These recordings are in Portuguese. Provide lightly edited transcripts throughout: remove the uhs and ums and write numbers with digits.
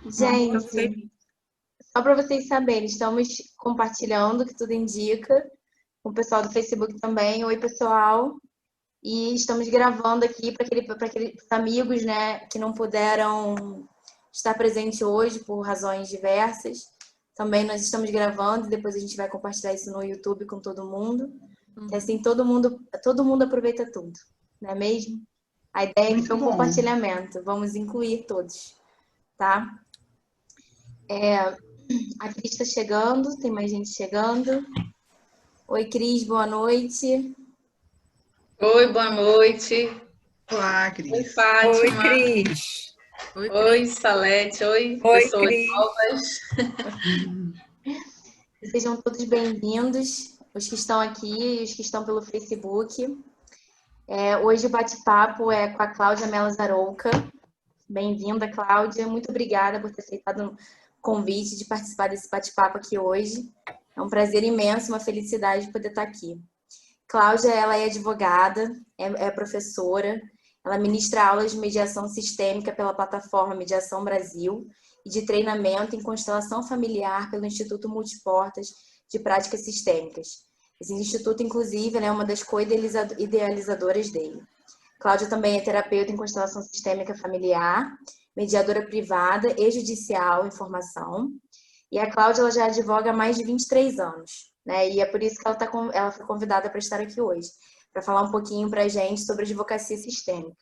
Muito Gente, feliz. só para vocês saberem, estamos compartilhando, que tudo indica, com o pessoal do Facebook também. Oi, pessoal. E estamos gravando aqui para aqueles amigos, né, que não puderam estar presente hoje por razões diversas. Também nós estamos gravando e depois a gente vai compartilhar isso no YouTube com todo mundo. E assim todo mundo aproveita tudo, não é mesmo? A ideia é que foi Muito um bom. compartilhamento. Vamos incluir todos, tá? A Cris está chegando, tem mais gente chegando. Oi, Cris, boa noite. Oi, boa noite. Olá, Oi, Cris. Oi, Fátima. Cris. Oi, Salete. Oi, Oi, pessoas Cris. novas. Sejam todos bem-vindos, os que estão aqui e os que estão pelo Facebook. Hoje o bate-papo é com a Cláudia Mello Zarouca. Bem-vinda, Cláudia. Muito obrigada por ter aceitado o convite de participar desse bate-papo aqui hoje. É um prazer imenso, uma felicidade poder estar aqui. Cláudia, ela é advogada, é professora, ela ministra aulas de mediação sistêmica pela plataforma Mediação Brasil e de treinamento em constelação familiar pelo Instituto Multiportas de Práticas Sistêmicas. Esse instituto, inclusive, é uma das co-idealizadoras dele. Cláudia também é terapeuta em constelação sistêmica familiar, mediadora privada e judicial em formação. E a Cláudia ela já advoga há mais de 23 anos, né? E é por isso que ela foi convidada para estar aqui hoje, para falar um pouquinho para a gente sobre advocacia sistêmica.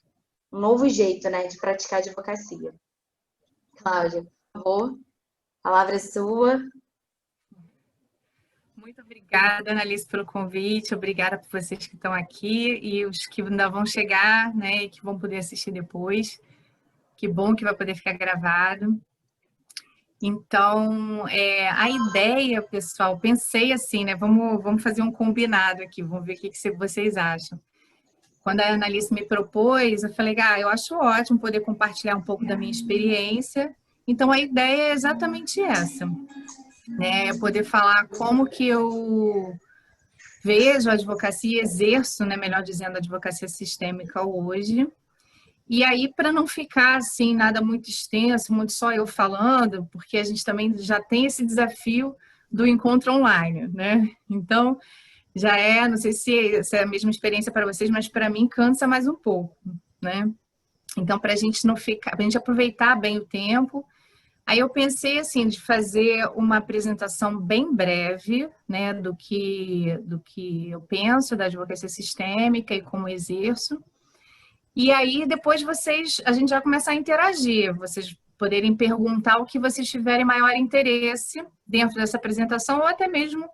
Um novo jeito, né, de praticar advocacia. Cláudia, por favor, a palavra é sua. Muito obrigada, Annalise, pelo convite. Obrigada por vocês que estão aqui e os que ainda vão chegar, né, e que vão poder assistir depois. Que bom que vai poder ficar gravado. Então, a ideia, pessoal, pensei assim, né? Vamos fazer um combinado aqui, vamos ver o que vocês acham. Quando a Annalise me propôs, eu falei, eu acho ótimo poder compartilhar um pouco da minha experiência. Então, a ideia é exatamente essa, né? Poder falar como que eu vejo a advocacia, exerço, né? Melhor dizendo, a advocacia sistêmica hoje. E aí, para não ficar assim, nada muito extenso, muito só eu falando, porque a gente também já tem esse desafio do encontro online, né? Então, não sei se é a mesma experiência para vocês, mas para mim cansa mais um pouco, né? Então, para a gente não ficar, para a gente aproveitar bem o tempo, aí eu pensei assim de fazer uma apresentação bem breve, né, do que eu penso da advocacia sistêmica e como exerço. E aí depois a gente já começa a interagir, vocês poderem perguntar o que vocês tiverem maior interesse dentro dessa apresentação ou até mesmo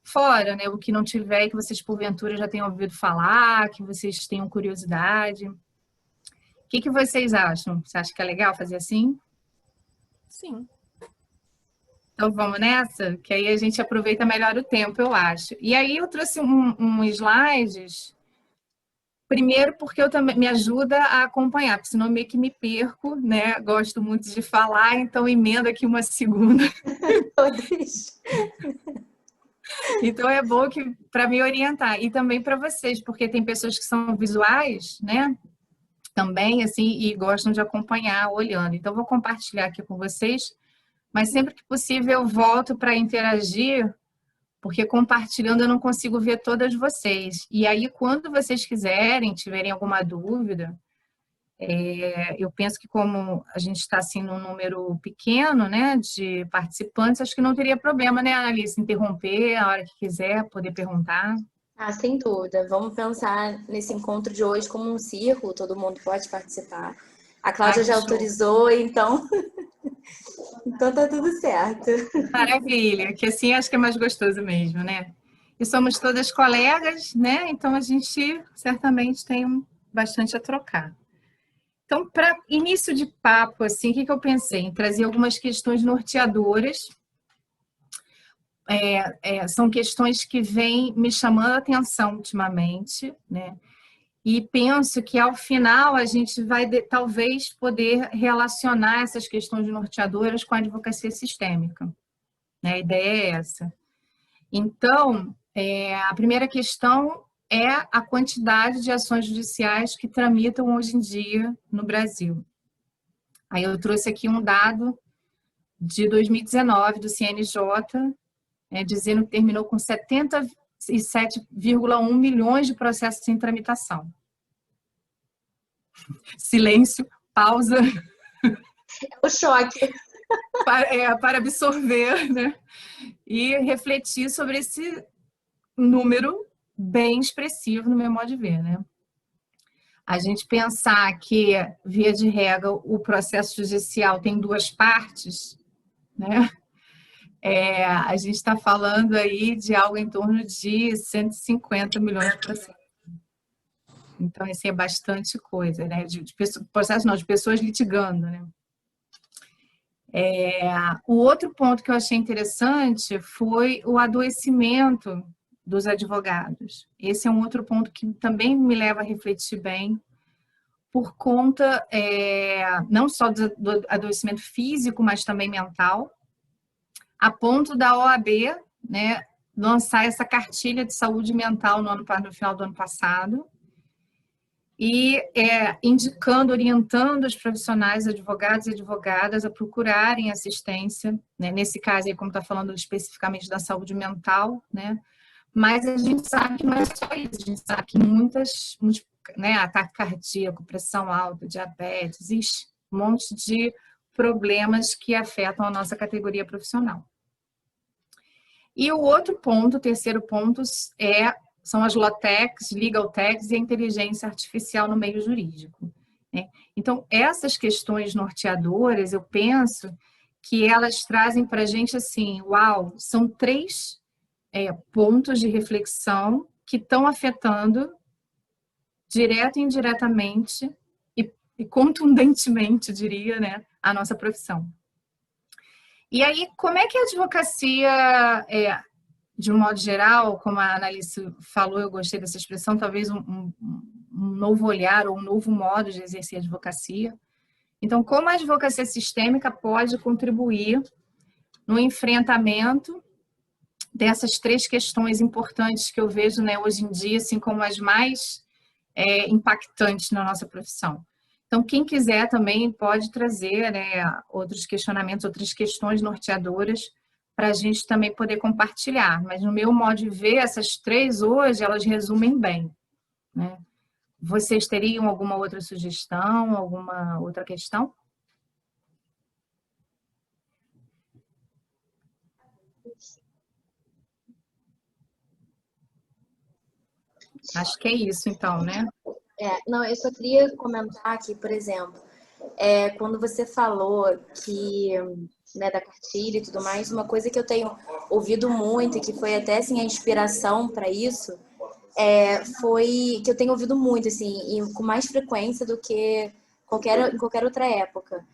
fora, né? O que não tiver e que vocês porventura já tenham ouvido falar, que vocês tenham curiosidade. O que vocês acham? Você acha que é legal fazer assim? Sim. Então vamos nessa? Que aí a gente aproveita melhor o tempo, eu acho. E aí eu trouxe slides. Primeiro porque eu também me ajuda a acompanhar, porque senão meio que me perco, né? Gosto muito de falar, então emendo aqui uma segunda. Todos. Então é bom que para me orientar e também para vocês, porque tem pessoas que são visuais, né? Também assim e gostam de acompanhar olhando. Então vou compartilhar aqui com vocês, mas sempre que possível eu volto para interagir, porque compartilhando eu não consigo ver todas vocês. E aí quando vocês quiserem, tiverem alguma dúvida, eu penso que como a gente está assim num número pequeno, né, de participantes, acho que não teria problema, né, Alice, interromper a hora que quiser, poder perguntar. Ah, sem dúvida. Vamos pensar nesse encontro de hoje como um círculo, todo mundo pode participar. A Cláudia Que já show. autorizou, então então tá tudo certo. Maravilha, que assim acho que é mais gostoso mesmo, né? E somos todas colegas, né? Então a gente certamente tem bastante a trocar. Então, para início de papo, assim, o que eu pensei? Em trazer algumas questões norteadoras. São questões que vêm me chamando a atenção ultimamente, né? E penso que ao final a gente vai talvez poder relacionar essas questões norteadoras com a advocacia sistêmica, né? A ideia é essa. Então, a primeira questão é a quantidade de ações judiciais que tramitam hoje em dia no Brasil. Aí eu trouxe aqui um dado de 2019 do CNJ, dizendo que terminou com 77,1 milhões de processos em tramitação. Silêncio, pausa. O choque. Para absorver, né? E refletir sobre esse número bem expressivo, no meu modo de ver, né? A gente pensar que, via de regra, o processo judicial tem duas partes, né? A gente está falando aí de algo em torno de 150 milhões de processos. Então, assim, é bastante coisa, né? De pessoas litigando, né? O outro ponto que eu achei interessante foi o adoecimento dos advogados. Esse é um outro ponto que também me leva a refletir bem, por conta não só do adoecimento físico, mas também mental, a ponto da OAB, né, lançar essa cartilha de saúde mental no final do ano passado, e indicando, orientando os profissionais, advogados e advogadas a procurarem assistência, né? Nesse caso, aí, como está falando especificamente da saúde mental, né? Mas a gente sabe que não é só isso, a gente sabe que muitos, né, ataque cardíaco, pressão alta, diabetes, um monte de problemas que afetam a nossa categoria profissional. E o outro ponto, o terceiro ponto, são as LawTechs, Legal Techs e a inteligência artificial no meio jurídico, né? Então, essas questões norteadoras, eu penso que elas trazem para a gente assim, uau, são 3 pontos de reflexão que estão afetando direto e indiretamente e contundentemente, diria, né, a nossa profissão. E aí, como é que a advocacia, de um modo geral, como a Analice falou, eu gostei dessa expressão, talvez um novo olhar ou um novo modo de exercer a advocacia. Então, como a advocacia sistêmica pode contribuir no enfrentamento dessas 3 questões importantes que eu vejo, né, hoje em dia, assim, como as mais impactantes na nossa profissão. Então, quem quiser também pode trazer, né, outros questionamentos, outras questões norteadoras para a gente também poder compartilhar. Mas, no meu modo de ver, essas 3 hoje, elas resumem bem, né? Vocês teriam alguma outra sugestão, alguma outra questão? Acho que é isso, então, né? Não, eu só queria comentar aqui, por exemplo, quando você falou que, né, da cartilha e tudo mais, uma coisa que eu tenho ouvido muito e que foi até assim a inspiração para isso, foi que eu tenho ouvido muito, assim, e com mais frequência do que em qualquer outra época.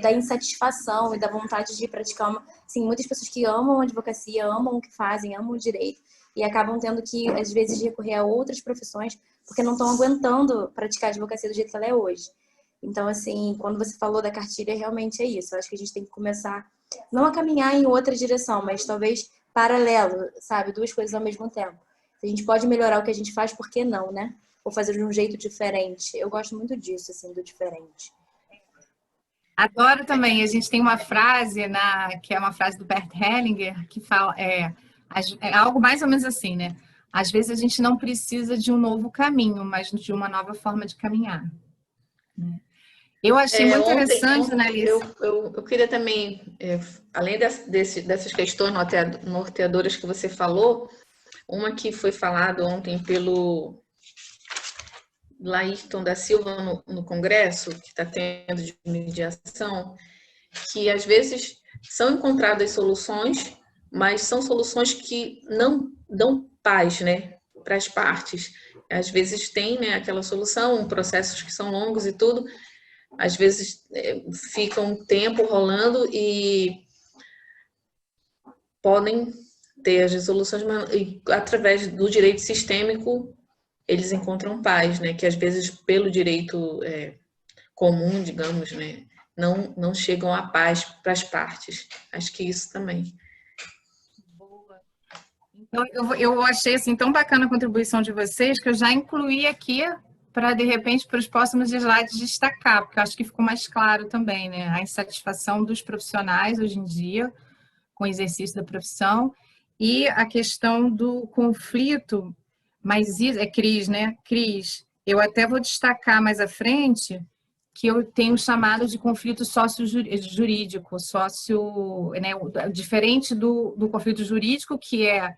Da insatisfação e da vontade de praticar assim, muitas pessoas que amam a advocacia, amam o que fazem, amam o direito, e acabam tendo que, às vezes, recorrer a outras profissões porque não estão aguentando praticar a advocacia do jeito que ela é hoje. Então, assim, quando você falou da cartilha, realmente é isso. Eu acho que a gente tem que começar, não a caminhar em outra direção, mas talvez paralelo, sabe? 2 coisas ao mesmo tempo. Se a gente pode melhorar o que a gente faz, por que não, né? Ou fazer de um jeito diferente. Eu gosto muito disso, assim, do diferente. Adoro também. A gente tem uma frase, que é uma frase do Bert Hellinger, que fala, é algo mais ou menos assim, né? Às vezes a gente não precisa de um novo caminho, mas de uma nova forma de caminhar. Eu achei muito interessante, Analice. Eu queria também, além dessas questões norteadoras que você falou, uma que foi falada ontem pelo Laírton da Silva no Congresso, que está tendo de mediação, que às vezes são encontradas soluções, mas são soluções que não dão paz, né, para as partes. Às vezes tem, né, aquela solução, processos que são longos e tudo, às vezes fica um tempo rolando e podem ter as resoluções, e através do direito sistêmico eles encontram paz, né? Que às vezes pelo direito comum, digamos, né? Não chegam à paz para as partes. Acho que isso também. Então, eu achei assim tão bacana a contribuição de vocês que eu já incluí aqui para, de repente, para os próximos slides destacar, porque eu acho que ficou mais claro também, né? A insatisfação dos profissionais hoje em dia com o exercício da profissão e a questão do conflito, mas Cris, né? Cris, eu até vou destacar mais à frente que eu tenho chamado de conflito sócio-jurídico, né, diferente do conflito jurídico, que é,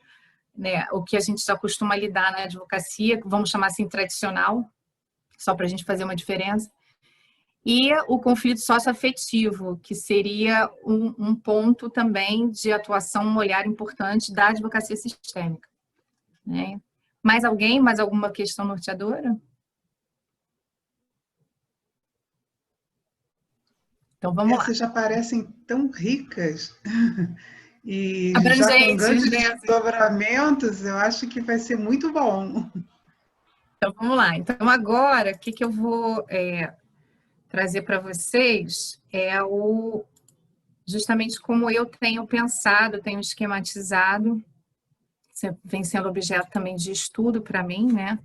né, o que a gente já costuma lidar na advocacia, vamos chamar assim tradicional, só para a gente fazer uma diferença, e o conflito socioafetivo, que seria um ponto também de atuação, um olhar importante da advocacia sistêmica. Né? Mais alguém? Mais alguma questão norteadora? Então, vamos lá. Essas já parecem tão ricas e já com Abrangentes, grandes né? desdobramentos, eu acho que vai ser muito bom. Então, vamos lá. Então, agora, o que eu vou trazer para vocês é justamente como eu tenho pensado, tenho esquematizado, vem sendo objeto também de estudo para mim, né?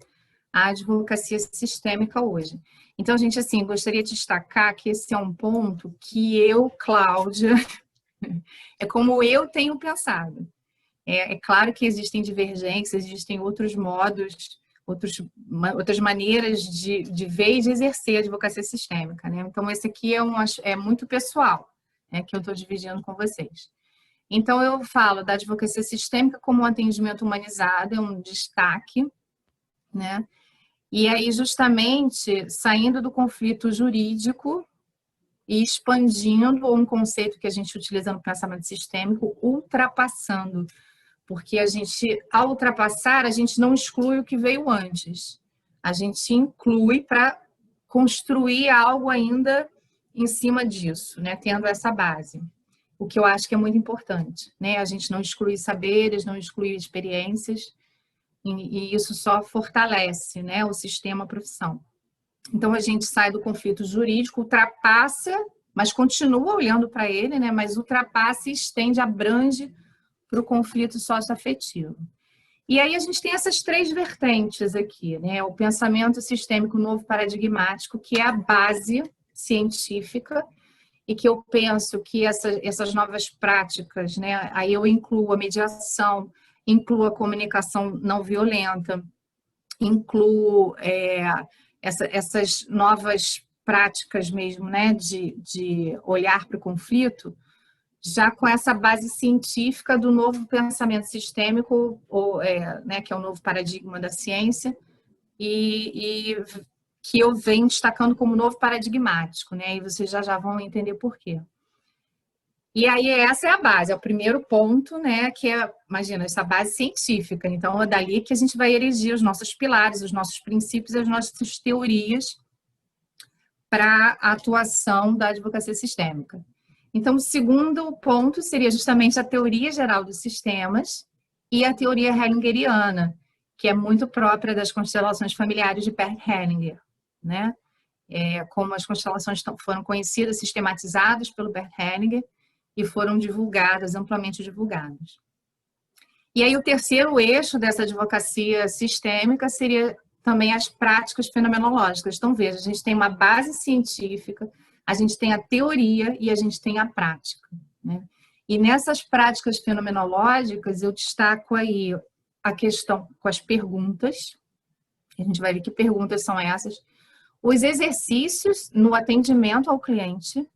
A advocacia sistêmica hoje. Então, gente, assim, gostaria de destacar que esse é um ponto que eu, Cláudia, é como eu tenho pensado. É claro que existem divergências, existem outros modos, outras maneiras de ver e de exercer a advocacia sistêmica, né? Então, esse aqui é muito pessoal, né, que eu estou dividindo com vocês. Então, eu falo da advocacia sistêmica como um atendimento humanizado, é um destaque, né? E aí, justamente, saindo do conflito jurídico e expandindo um conceito que a gente utiliza no pensamento sistêmico, ultrapassando. Porque ao ultrapassar, a gente não exclui o que veio antes. A gente inclui para construir algo ainda em cima disso, né? Tendo essa base. O que eu acho que é muito importante, né? A gente não exclui saberes, não exclui experiências, e isso só fortalece, né, o sistema, a profissão. Então, a gente sai do conflito jurídico, ultrapassa, mas continua olhando para ele, né, mas ultrapassa e estende, abrange para o conflito socioafetivo. E aí a gente tem essas três vertentes aqui, né, o pensamento sistêmico novo paradigmático, que é a base científica, e que eu penso que essas novas práticas, né, aí eu incluo a mediação, incluo a comunicação não violenta, incluo essas novas práticas mesmo, né, de olhar para o conflito, já com essa base científica do novo pensamento sistêmico, né, que é o novo paradigma da ciência, e que eu venho destacando como novo paradigmático, né, e vocês já vão entender por quê. E aí essa é a base, é o primeiro ponto, né, que é, imagina, essa base científica. Então, é dali que a gente vai erigir os nossos pilares, os nossos princípios, as nossas teorias para a atuação da advocacia sistêmica. Então, o segundo ponto seria justamente a teoria geral dos sistemas e a teoria hellingeriana, que é muito própria das constelações familiares de Bert Hellinger, né? Como as constelações foram conhecidas, sistematizadas pelo Bert Hellinger, e foram divulgadas, amplamente divulgadas. E aí o terceiro eixo dessa advocacia sistêmica seria também as práticas fenomenológicas. Então, veja, a gente tem uma base científica, a gente tem a teoria e a gente tem a prática, né? E nessas práticas fenomenológicas, eu destaco aí a questão com as perguntas, a gente vai ver que perguntas são essas, os exercícios no atendimento ao cliente,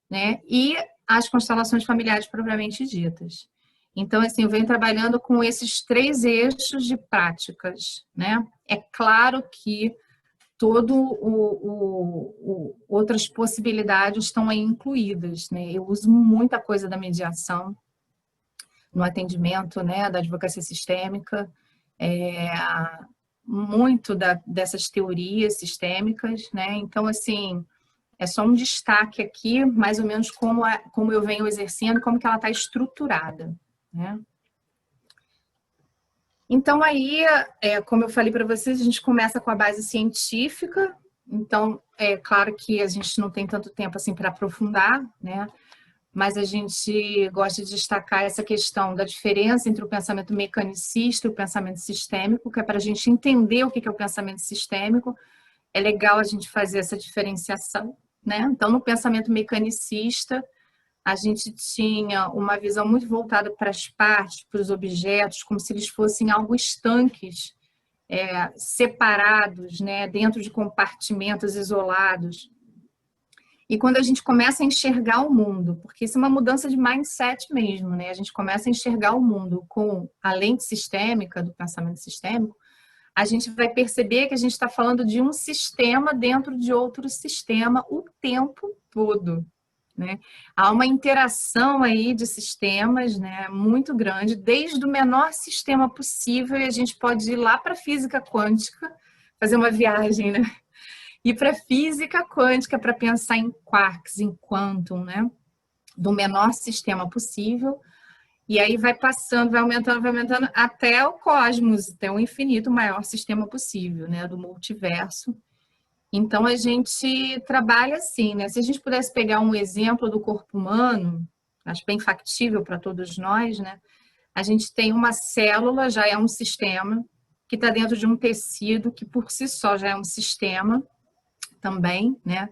né? E as constelações familiares propriamente ditas. Então, assim, eu venho trabalhando com esses três eixos de práticas, né? É claro que outras possibilidades estão aí incluídas, né? Eu uso muita coisa da mediação no atendimento, né, da advocacia sistêmica, muito dessas teorias sistêmicas, né? Então, assim, é só um destaque aqui, mais ou menos como eu venho exercendo, como que ela está estruturada, né? Então, aí, como eu falei para vocês, a gente começa com a base científica. Então, é claro que a gente não tem tanto tempo assim para aprofundar, né? Mas a gente gosta de destacar essa questão da diferença entre o pensamento mecanicista e o pensamento sistêmico, que é para a gente entender o que é o pensamento sistêmico. é legal a gente fazer essa diferenciação, né? Então, no pensamento mecanicista, a gente tinha uma visão muito voltada para as partes, para os objetos, como se eles fossem algo estanques, separados, né? Dentro de compartimentos isolados. E quando a gente começa a enxergar o mundo, porque isso é uma mudança de mindset mesmo, né? A gente começa a enxergar o mundo com a lente sistêmica, do pensamento sistêmico, a gente vai perceber que a gente está falando de um sistema dentro de outro sistema o tempo todo, né? Há uma interação aí de sistemas, né, muito grande, desde o menor sistema possível, e a gente pode ir lá para a física quântica, fazer uma viagem, né? Ir para a física quântica para pensar em quarks, em quantum, né? Do menor sistema possível. E aí vai passando, vai aumentando até o cosmos, até o infinito, o maior sistema possível, né? Do multiverso. Então, a gente trabalha assim, né? Se a gente pudesse pegar um exemplo do corpo humano, acho bem factível para todos nós, né? A gente tem uma célula, já é um sistema, que está dentro de um tecido, que por si só já é um sistema também, né?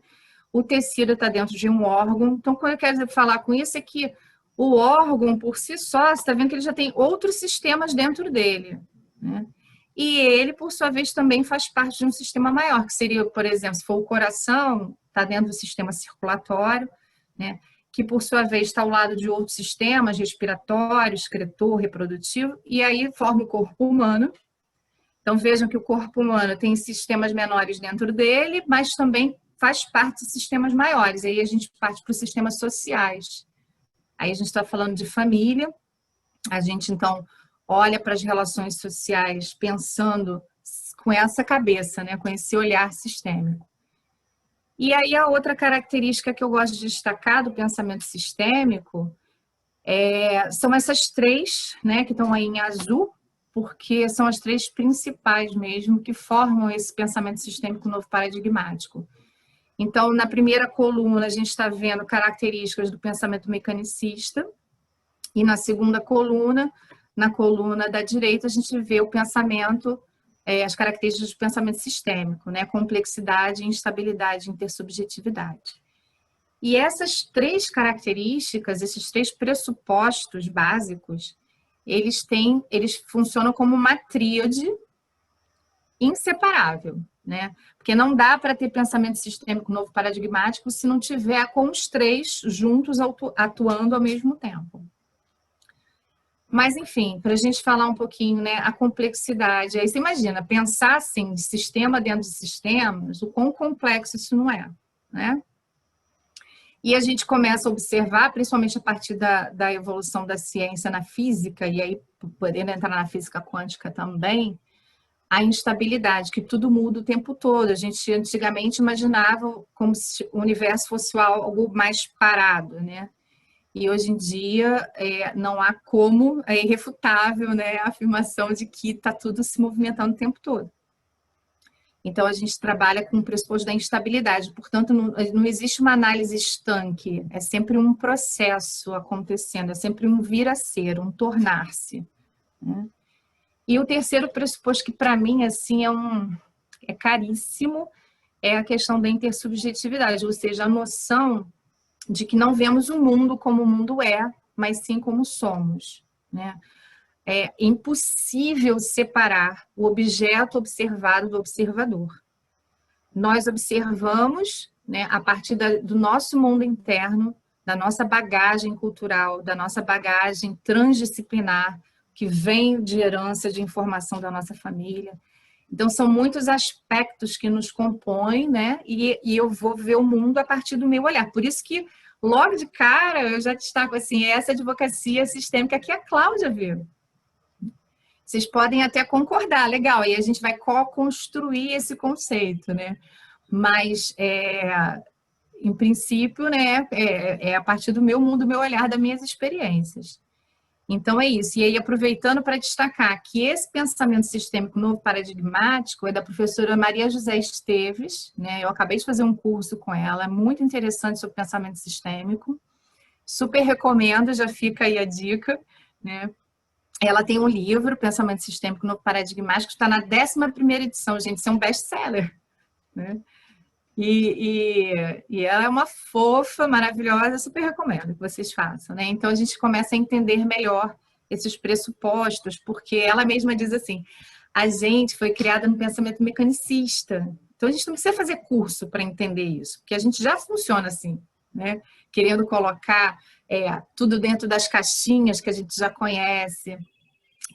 O tecido está dentro de um órgão. Então, quando eu quero falar com isso é que o órgão, por si só, você está vendo que ele já tem outros sistemas dentro dele, né? E ele, por sua vez, também faz parte de um sistema maior, que seria, por exemplo, se for o coração, está dentro do sistema circulatório, né? Que, por sua vez, está ao lado de outros sistemas, respiratório, excretor, reprodutivo, e aí forma o corpo humano. Então, vejam que o corpo humano tem sistemas menores dentro dele, mas também faz parte de sistemas maiores. Aí a gente parte para os sistemas sociais. Aí a gente está falando de família. A gente, então, olha para as relações sociais pensando com essa cabeça, né? Com esse olhar sistêmico. E aí a outra característica que eu gosto de destacar do pensamento sistêmico são essas três, né? Que estão aí em azul, porque são as três principais mesmo que formam esse pensamento sistêmico novo paradigmático. Então, na primeira coluna, a gente está vendo características do pensamento mecanicista, e na segunda coluna, na coluna da direita, a gente vê o pensamento, as características do pensamento sistêmico, né? Complexidade, instabilidade, intersubjetividade. E essas três características, esses três pressupostos básicos, eles funcionam como uma tríade inseparável, né? Porque não dá para ter pensamento sistêmico novo paradigmático se não tiver com os três juntos atuando ao mesmo tempo. Mas, enfim, para a gente falar um pouquinho, né, a complexidade. Aí você imagina, pensar assim, de sistema dentro de sistemas, o quão complexo isso não é, né? E a gente começa a observar, principalmente a partir da evolução da ciência na física, e aí podendo entrar na física quântica também, a instabilidade, que tudo muda o tempo todo. A gente antigamente imaginava como se o universo fosse algo mais parado, né? E hoje em dia não há como, é irrefutável, né, a afirmação de que está tudo se movimentando o tempo todo. Então, a gente trabalha com o pressuposto da instabilidade. Portanto, não existe uma análise estanque. É sempre um processo acontecendo. É sempre um vir a ser, um tornar-se, né? E o terceiro pressuposto, que para mim assim, é caríssimo, é a questão da intersubjetividade. Ou seja, a noção de que não vemos o mundo como o mundo é, mas sim como somos, né? É impossível separar o objeto observado do observador. Nós observamos, né, a partir do nosso mundo interno, da nossa bagagem cultural, da nossa bagagem transdisciplinar, que vem de herança de informação da nossa família. Então, são muitos aspectos que nos compõem, né? E eu vou ver o mundo a partir do meu olhar. Por isso que, logo de cara, eu já destaco assim, essa advocacia sistêmica que a Cláudia viu. Vocês podem até concordar, legal, aí a gente vai co-construir esse conceito, né? Mas, em princípio, né, é a partir do meu mundo, do meu olhar, das minhas experiências. Então, é isso. E aí, aproveitando para destacar que esse pensamento sistêmico novo paradigmático é da professora Maria José Esteves, né? Eu acabei de fazer um curso com ela, é muito interessante sobre pensamento sistêmico. Super recomendo, já fica aí a dica, né? Ela tem um livro, Pensamento Sistêmico Novo Paradigmático, está na 11ª edição, gente, isso é um best-seller. né? E ela é uma fofa, maravilhosa, super recomendo que vocês façam, né? Então a gente começa a entender melhor esses pressupostos, porque ela mesma diz assim, a gente foi criada no pensamento mecanicista, então a gente não precisa fazer curso para entender isso, porque a gente já funciona assim, né? Querendo colocar tudo dentro das caixinhas que a gente já conhece,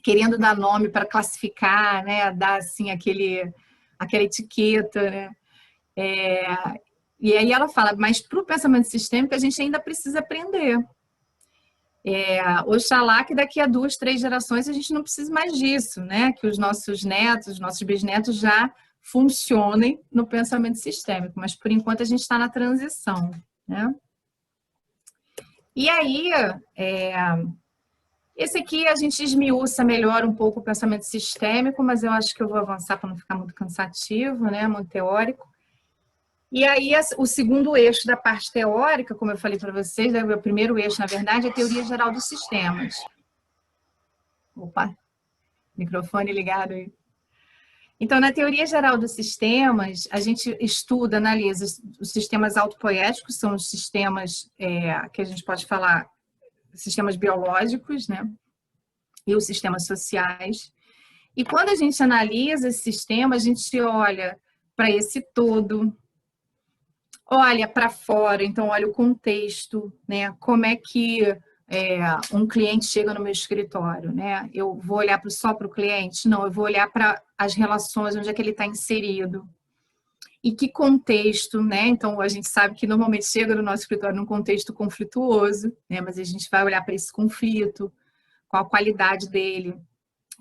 querendo dar nome para classificar, né? Dar assim aquela etiqueta, né? E aí ela fala, mas para o pensamento sistêmico a gente ainda precisa aprender. Oxalá que daqui a 2, 3 gerações a gente não precise mais disso, né? Que os nossos netos, os nossos bisnetos já funcionem no pensamento sistêmico, mas por enquanto a gente está na transição, né? E aí, esse aqui a gente esmiuça melhor um pouco o pensamento sistêmico, mas eu acho que eu vou avançar para não ficar muito cansativo, né? Muito teórico. E aí, o segundo eixo da parte teórica, como eu falei para vocês, o primeiro eixo, na verdade, é a teoria geral dos sistemas. Opa, microfone ligado aí. Então, na teoria geral dos sistemas, a gente estuda, analisa os sistemas autopoéticos, são os sistemas que a gente pode falar, sistemas biológicos, né? E os sistemas sociais. E quando a gente analisa esse sistema, a gente olha para esse todo, olha para fora, então olha o contexto, né? Como é que um cliente chega no meu escritório, né? Eu vou olhar só para o cliente? Não, eu vou olhar para as relações, onde é que ele está inserido. E que contexto, né? Então, a gente sabe que normalmente chega no nosso escritório num contexto conflituoso, né? Mas a gente vai olhar para esse conflito, qual a qualidade dele,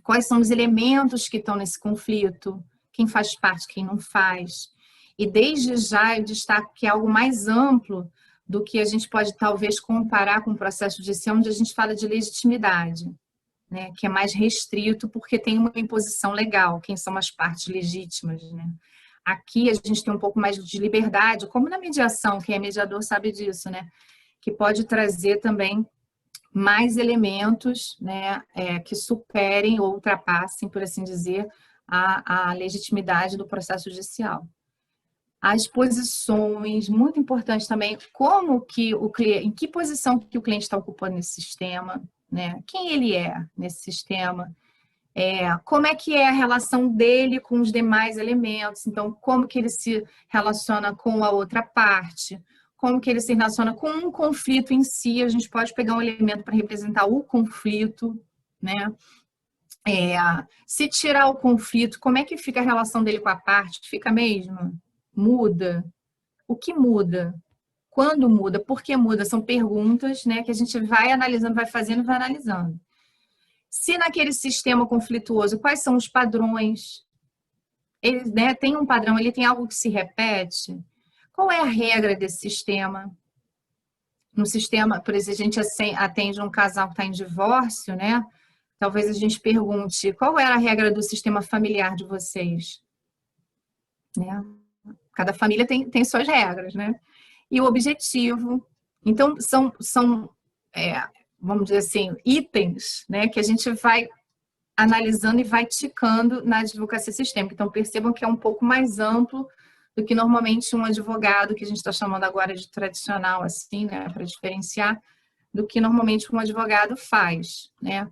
quais são os elementos que estão nesse conflito, quem faz parte, quem não faz. E desde já eu destaco que é algo mais amplo do que a gente pode talvez comparar com o processo judicial, onde a gente fala de legitimidade, né? Que é mais restrito porque tem uma imposição legal, quem são as partes legítimas, né? Aqui a gente tem um pouco mais de liberdade, como na mediação, quem é mediador sabe disso, né? Que pode trazer também mais elementos, né, que superem ou ultrapassem, por assim dizer, a legitimidade do processo judicial. As posições, muito importante também, como que o cliente, em que posição que o cliente está ocupando nesse sistema, né? Quem ele é nesse sistema, como é que é a relação dele com os demais elementos, então como que ele se relaciona com a outra parte, como que ele se relaciona com um conflito em si, a gente pode pegar um elemento para representar o conflito, né? Se tirar o conflito, como é que fica a relação dele com a parte? Fica mesmo? Muda? O que muda? Quando muda? Por que muda? São perguntas, né, que a gente vai analisando, vai fazendo e vai analisando. Se naquele sistema conflituoso, quais são os padrões? Ele, né, tem um padrão, ele tem algo que se repete? Qual é a regra desse sistema? No sistema, por exemplo, a gente atende um casal que está em divórcio, né? Talvez a gente pergunte, qual era a regra do sistema familiar de vocês? Né? Cada família tem suas regras, né? E o objetivo. Então, são vamos dizer assim, itens, né, que a gente vai analisando e vai ticando na advocacia sistêmica. Então, percebam que é um pouco mais amplo do que normalmente um advogado, que a gente está chamando agora de tradicional, assim, né, para diferenciar, do que normalmente um advogado faz, né?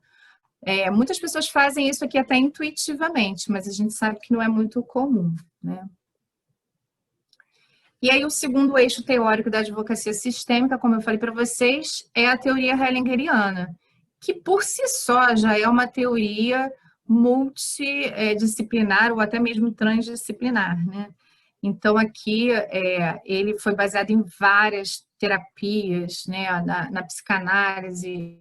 Muitas pessoas fazem isso aqui até intuitivamente, mas a gente sabe que não é muito comum, né? E aí o segundo eixo teórico da advocacia sistêmica, como eu falei para vocês, é a teoria hellingeriana, que por si só já é uma teoria multidisciplinar ou até mesmo transdisciplinar, né? Então aqui ele foi baseado em várias terapias, né, na psicanálise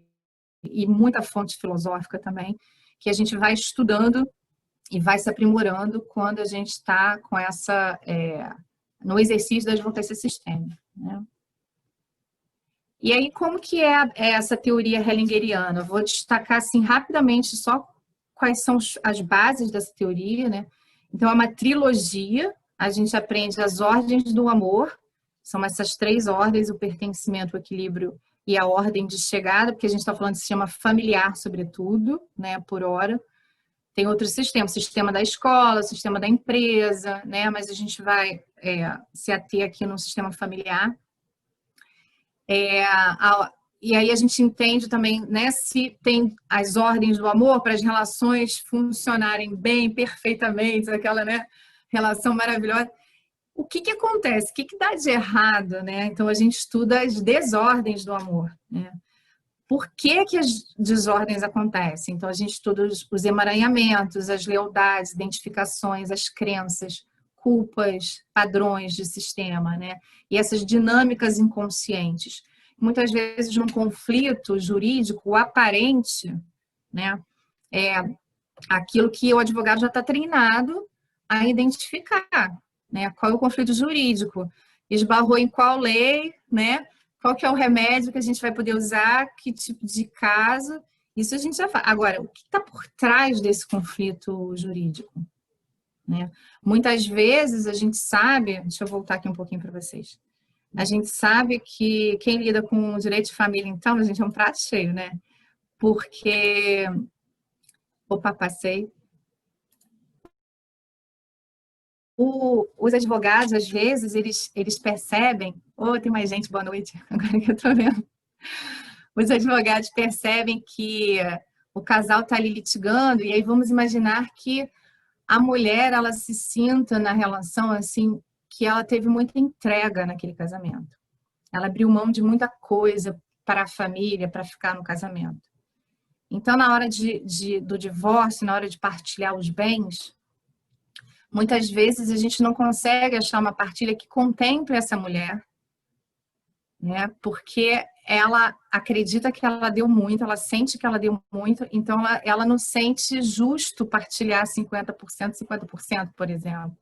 e muita fonte filosófica também, que a gente vai estudando e vai se aprimorando quando a gente está com essa... no exercício da advocacia sistêmica, né? E aí, como que é essa teoria hellingeriana? Eu vou destacar, assim, rapidamente só quais são as bases dessa teoria, né? Então, é uma trilogia, a gente aprende as ordens do amor, são essas 3 ordens, o pertencimento, o equilíbrio e a ordem de chegada, porque a gente está falando de sistema familiar, sobretudo, né, por hora. tem outros sistemas, sistema da escola, sistema da empresa, né? Mas a gente vai se ater aqui no sistema familiar. E aí a gente entende também, né, se tem as ordens do amor para as relações funcionarem bem, perfeitamente, aquela, né, relação maravilhosa. O que acontece? O que dá de errado, né? Então a gente estuda as desordens do amor, né? Por que as desordens acontecem? Então a gente estuda os emaranhamentos, as lealdades, identificações, as crenças, culpas, padrões de sistema, né? E essas dinâmicas inconscientes. Muitas vezes, num conflito jurídico, o aparente, né, é aquilo que o advogado já está treinado a identificar, né? Qual é o conflito jurídico? Esbarrou em qual lei, né? Qual que é o remédio que a gente vai poder usar? Que tipo de caso? Isso a gente já faz. Agora, o que está por trás desse conflito jurídico? Né? Muitas vezes a gente sabe, deixa eu voltar aqui um pouquinho para vocês. A gente sabe que quem lida com o direito de família, então, a gente é um prato cheio, né? Porque... Opa, passei. Os advogados, às vezes, eles percebem... Oh, tem mais gente, boa noite. Agora que eu tô vendo. Os advogados percebem que o casal está ali litigando, e aí vamos imaginar que a mulher, ela se sinta na relação, assim, que ela teve muita entrega naquele casamento. Ela abriu mão de muita coisa para a família, para ficar no casamento. Então, na hora do divórcio, na hora de partilhar os bens, muitas vezes a gente não consegue achar uma partilha que contemple essa mulher, né? Porque ela acredita que ela deu muito, ela sente que ela deu muito, então ela não sente justo partilhar 50%, 50%, por exemplo.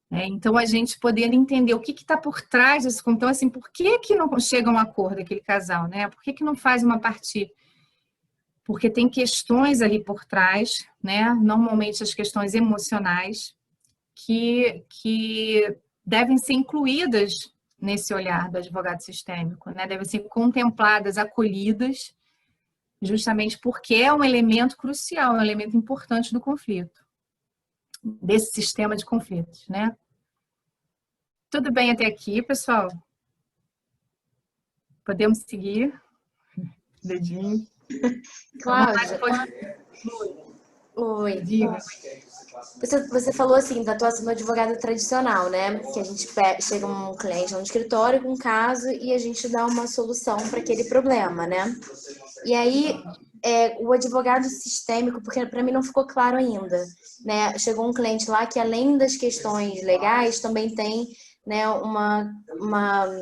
Então, a gente poder entender o que está por trás disso. Então, assim, por que não chega a um acordo aquele casal, né? Por que não faz uma partilha? Porque tem questões ali por trás, né? Normalmente as questões emocionais que devem ser incluídas nesse olhar do advogado sistêmico, né? Devem ser contempladas, acolhidas, justamente porque é um elemento crucial, é um elemento importante do conflito, desse sistema de conflitos, né? Tudo bem até aqui, pessoal? Podemos seguir? Dedinho. Cláudia. Oi. Diga. Você falou assim da atuação do advogado tradicional, né? Que a gente chega um cliente no escritório com um caso e a gente dá uma solução para aquele problema, né? E aí o advogado sistêmico, porque para mim não ficou claro ainda, né? Chegou um cliente lá que além das questões legais também tem, né,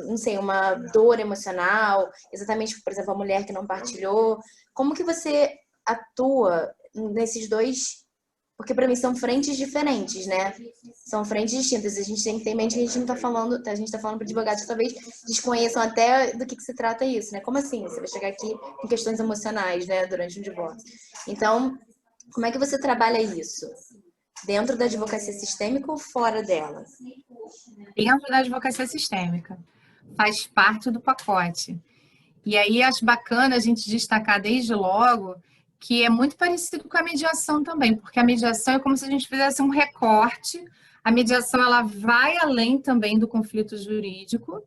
não sei, uma dor emocional, exatamente, por exemplo, a mulher que não partilhou. Como que você atua nesses dois? Porque para mim são frentes diferentes, né? São frentes distintas. A gente tem que ter em mente que a gente não está falando, a gente está falando para advogados que talvez desconheçam até do que se trata isso, né? Como assim? Você vai chegar aqui com questões emocionais, né, durante um divórcio. Então, como é que você trabalha isso? Dentro da advocacia sistêmica ou fora dela? Dentro da advocacia sistêmica. Faz parte do pacote. E aí acho bacana a gente destacar desde logo que é muito parecido com a mediação também, porque a mediação é como se a gente fizesse um recorte. A mediação, ela vai além também do conflito jurídico,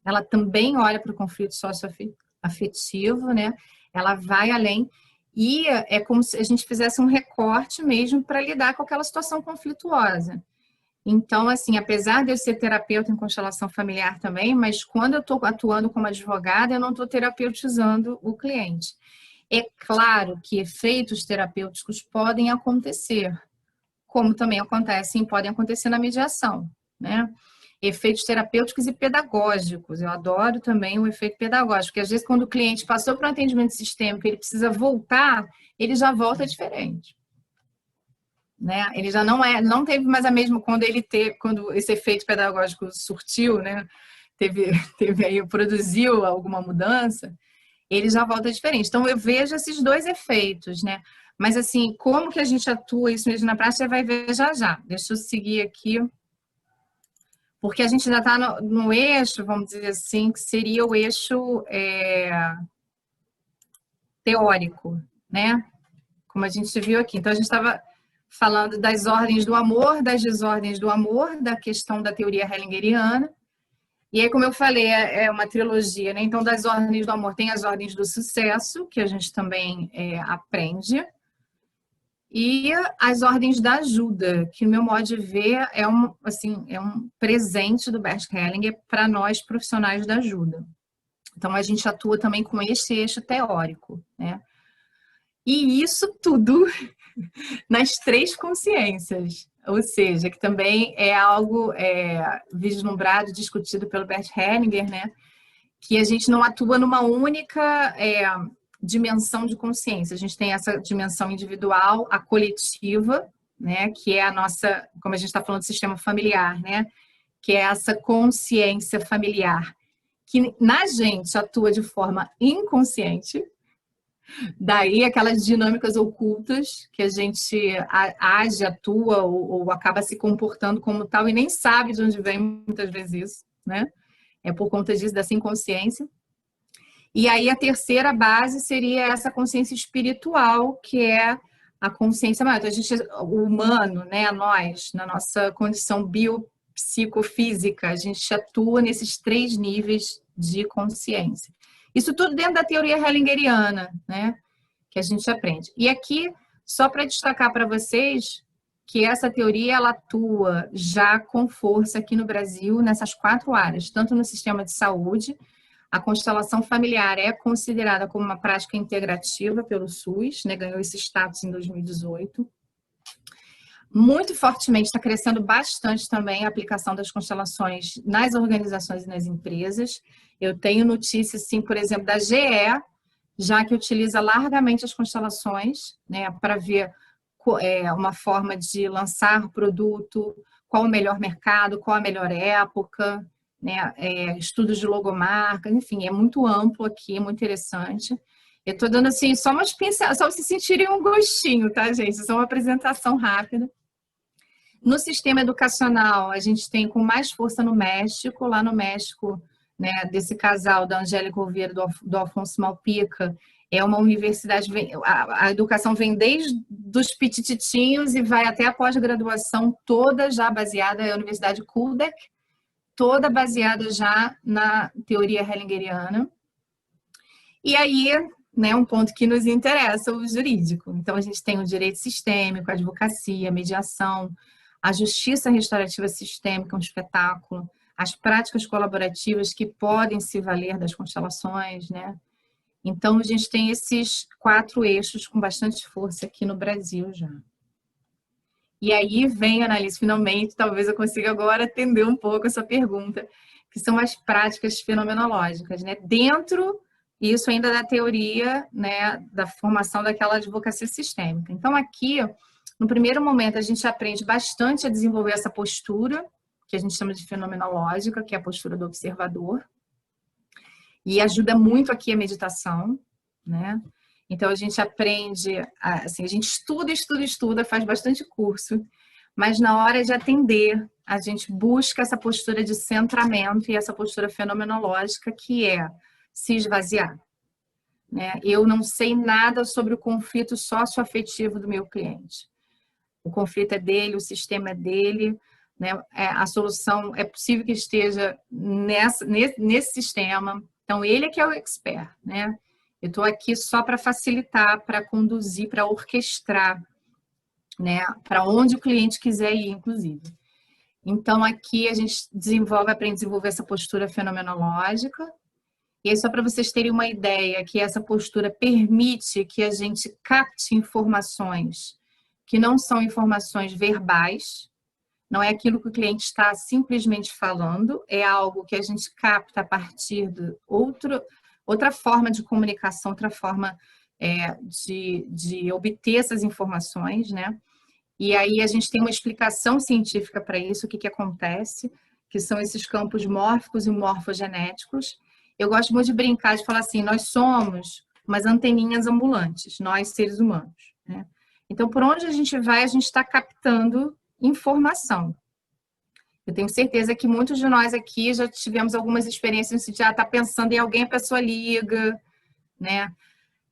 ela também olha para o conflito socioafetivo, né? Ela vai além, e é como se a gente fizesse um recorte mesmo para lidar com aquela situação conflituosa. Então, assim, apesar de eu ser terapeuta em constelação familiar também, mas quando eu estou atuando como advogada, eu não estou terapeutizando o cliente. É claro que efeitos terapêuticos podem acontecer, como também podem acontecer na mediação, né? Efeitos terapêuticos e pedagógicos. Eu adoro também o efeito pedagógico, porque às vezes quando o cliente passou para um atendimento sistêmico, ele precisa voltar, ele já volta diferente. Né? Ele já não teve mais a mesma quando esse efeito pedagógico surtiu, né? Teve aí, produziu alguma mudança, ele já volta diferente. Então, eu vejo esses dois efeitos, né? Mas, assim, como que a gente atua isso mesmo na prática, você vai ver já já. Deixa eu seguir aqui. Porque a gente já está no eixo, vamos dizer assim, que seria o eixo teórico, né? como a gente viu aqui. Então, a gente estava falando das ordens do amor, das desordens do amor, da questão da teoria hellingeriana. E aí, como eu falei, é uma trilogia, né? Então, das ordens do amor tem as ordens do sucesso, que a gente também aprende. E as ordens da ajuda, que no meu modo de ver é um presente do Bert Hellinger para nós profissionais da ajuda. Então, a gente atua também com esse eixo teórico, né? E isso tudo nas 3 consciências, ou seja, que também é algo vislumbrado, discutido pelo Bert Hellinger, né? Que a gente não atua numa única dimensão de consciência. A gente tem essa dimensão individual, a coletiva, né? Que é a nossa, como a gente está falando do sistema familiar, né? Que é essa consciência familiar, que na gente atua de forma inconsciente. Daí aquelas dinâmicas ocultas que a gente age, atua ou acaba se comportando como tal e nem sabe de onde vem muitas vezes isso, né? É por conta disso, dessa inconsciência. E aí a terceira base seria essa consciência espiritual, que é a consciência maior. Então, o humano, né, nós, na nossa condição biopsicofísica, a gente atua nesses 3 níveis de consciência. Isso tudo dentro da teoria hellingeriana, né, que a gente aprende. E aqui, só para destacar para vocês que essa teoria ela atua já com força aqui no Brasil nessas 4 áreas, tanto no sistema de saúde. A constelação familiar é considerada como uma prática integrativa pelo SUS, né, ganhou esse status em 2018. Muito fortemente, está crescendo bastante também a aplicação das constelações nas organizações e nas empresas. Eu tenho notícias, sim, por exemplo, da GE, já que utiliza largamente as constelações, né, para ver uma forma de lançar produto, qual o melhor mercado, qual a melhor época, né, estudos de logomarca, enfim, é muito amplo aqui, é muito interessante. Eu estou dando assim, só umas pinceladas, só para vocês sentirem um gostinho, tá, gente? Só uma apresentação rápida. No sistema educacional, a gente tem com mais força no México, lá no México, né, desse casal da Angélica Oliveira do Alfonso Malpica, é uma universidade, a educação vem desde os pitititinhos e vai até a pós-graduação, toda já baseada, é a Universidade Kuldek, toda baseada já na teoria hellingeriana. E aí, né, um ponto que nos interessa, o jurídico. Então, a gente tem o direito sistêmico, a advocacia, a mediação, a justiça restaurativa sistêmica, um espetáculo, as práticas colaborativas que podem se valer das constelações, né? Então, a gente tem esses 4 eixos com bastante força aqui no Brasil já. E aí vem, Annalise, finalmente, talvez eu consiga agora atender um pouco essa pergunta, que são as práticas fenomenológicas, né? Dentro, isso ainda da teoria, né, da formação daquela advocacia sistêmica. Então, aqui, no primeiro momento, a gente aprende bastante a desenvolver essa postura, que a gente chama de fenomenológica, que é a postura do observador. E ajuda muito aqui a meditação, né? Então, a gente aprende, assim, a gente estuda, faz bastante curso, mas na hora de atender, a gente busca essa postura de centramento e essa postura fenomenológica, que é se esvaziar, né? Eu não sei nada sobre o conflito socioafetivo do meu cliente. O conflito é dele, o sistema é dele, né? A solução é possível que esteja nesse sistema. Então, ele é que é o expert, né? Eu estou aqui só para facilitar, para conduzir, para orquestrar, né? Para onde o cliente quiser ir, inclusive. Então, aqui a gente aprende a desenvolver essa postura fenomenológica. E aí, só para vocês terem uma ideia, que essa postura permite que a gente capte informações que não são informações verbais, não é aquilo que o cliente está simplesmente falando, é algo que a gente capta a partir de outra forma de comunicação, outra forma de obter essas informações, né? E aí a gente tem uma explicação científica para isso, o que acontece, que são esses campos mórficos e morfogenéticos. Eu gosto muito de brincar, de falar assim, nós somos umas anteninhas ambulantes, nós seres humanos, né? Então, por onde a gente vai, a gente está captando informação. Eu tenho certeza que muitos de nós aqui já tivemos algumas experiências de tá pensando em alguém, a pessoa liga, né?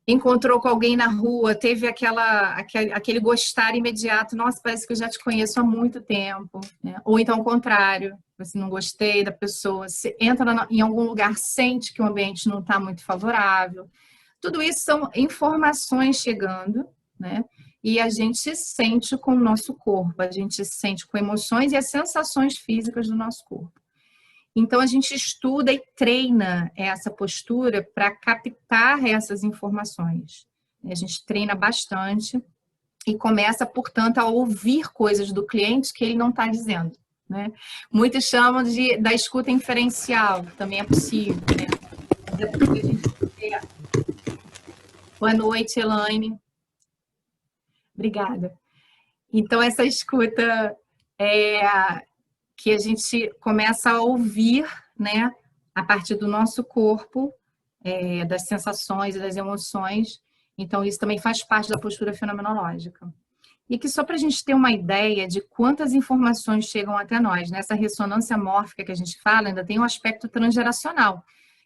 encontrou com alguém na rua, teve aquele gostar imediato, nossa, parece que eu já te conheço há muito tempo, né? Ou então ao contrário, você não gostei da pessoa, você entra em algum lugar, sente que o ambiente não está muito favorável. Tudo isso são informações chegando, né? E a gente sente com o nosso corpo, a gente sente com emoções e as sensações físicas do nosso corpo. Então, a gente estuda e treina essa postura para captar essas informações. A gente treina bastante e começa, portanto, a ouvir coisas do cliente que ele não está dizendo, né? Muitos chamam da escuta inferencial, também é possível, né? Boa noite, Elaine. Obrigada. Então, essa escuta que a gente começa a ouvir, né, a partir do nosso corpo, das sensações e das emoções. Então, isso também faz parte da postura fenomenológica. E que só para a gente ter uma ideia de quantas informações chegam até nós, nessa ressonância mórfica que a gente fala, ainda tem um aspecto transgeracional,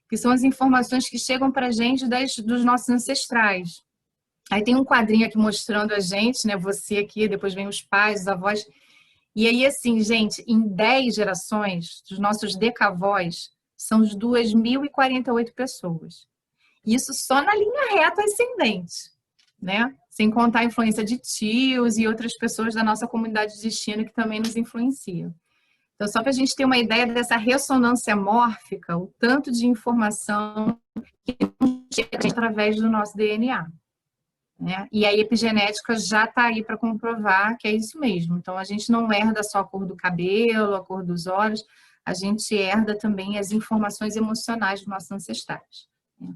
que são as informações que chegam para a gente dos nossos ancestrais. Aí tem um quadrinho aqui mostrando a gente, né, você aqui, depois vem os pais, os avós. E aí, assim, gente, em 10 gerações, dos nossos decavós, são 2.048 pessoas. Isso só na linha reta ascendente, né? Sem contar a influência de tios e outras pessoas da nossa comunidade de destino que também nos influenciam. Então, só para a gente ter uma ideia dessa ressonância mórfica, o tanto de informação que chega através do nosso DNA. Né? E a epigenética já está aí para comprovar que é isso mesmo. Então, a gente não herda só a cor do cabelo, a cor dos olhos, a gente herda também as informações emocionais dos nossos ancestrais. Né?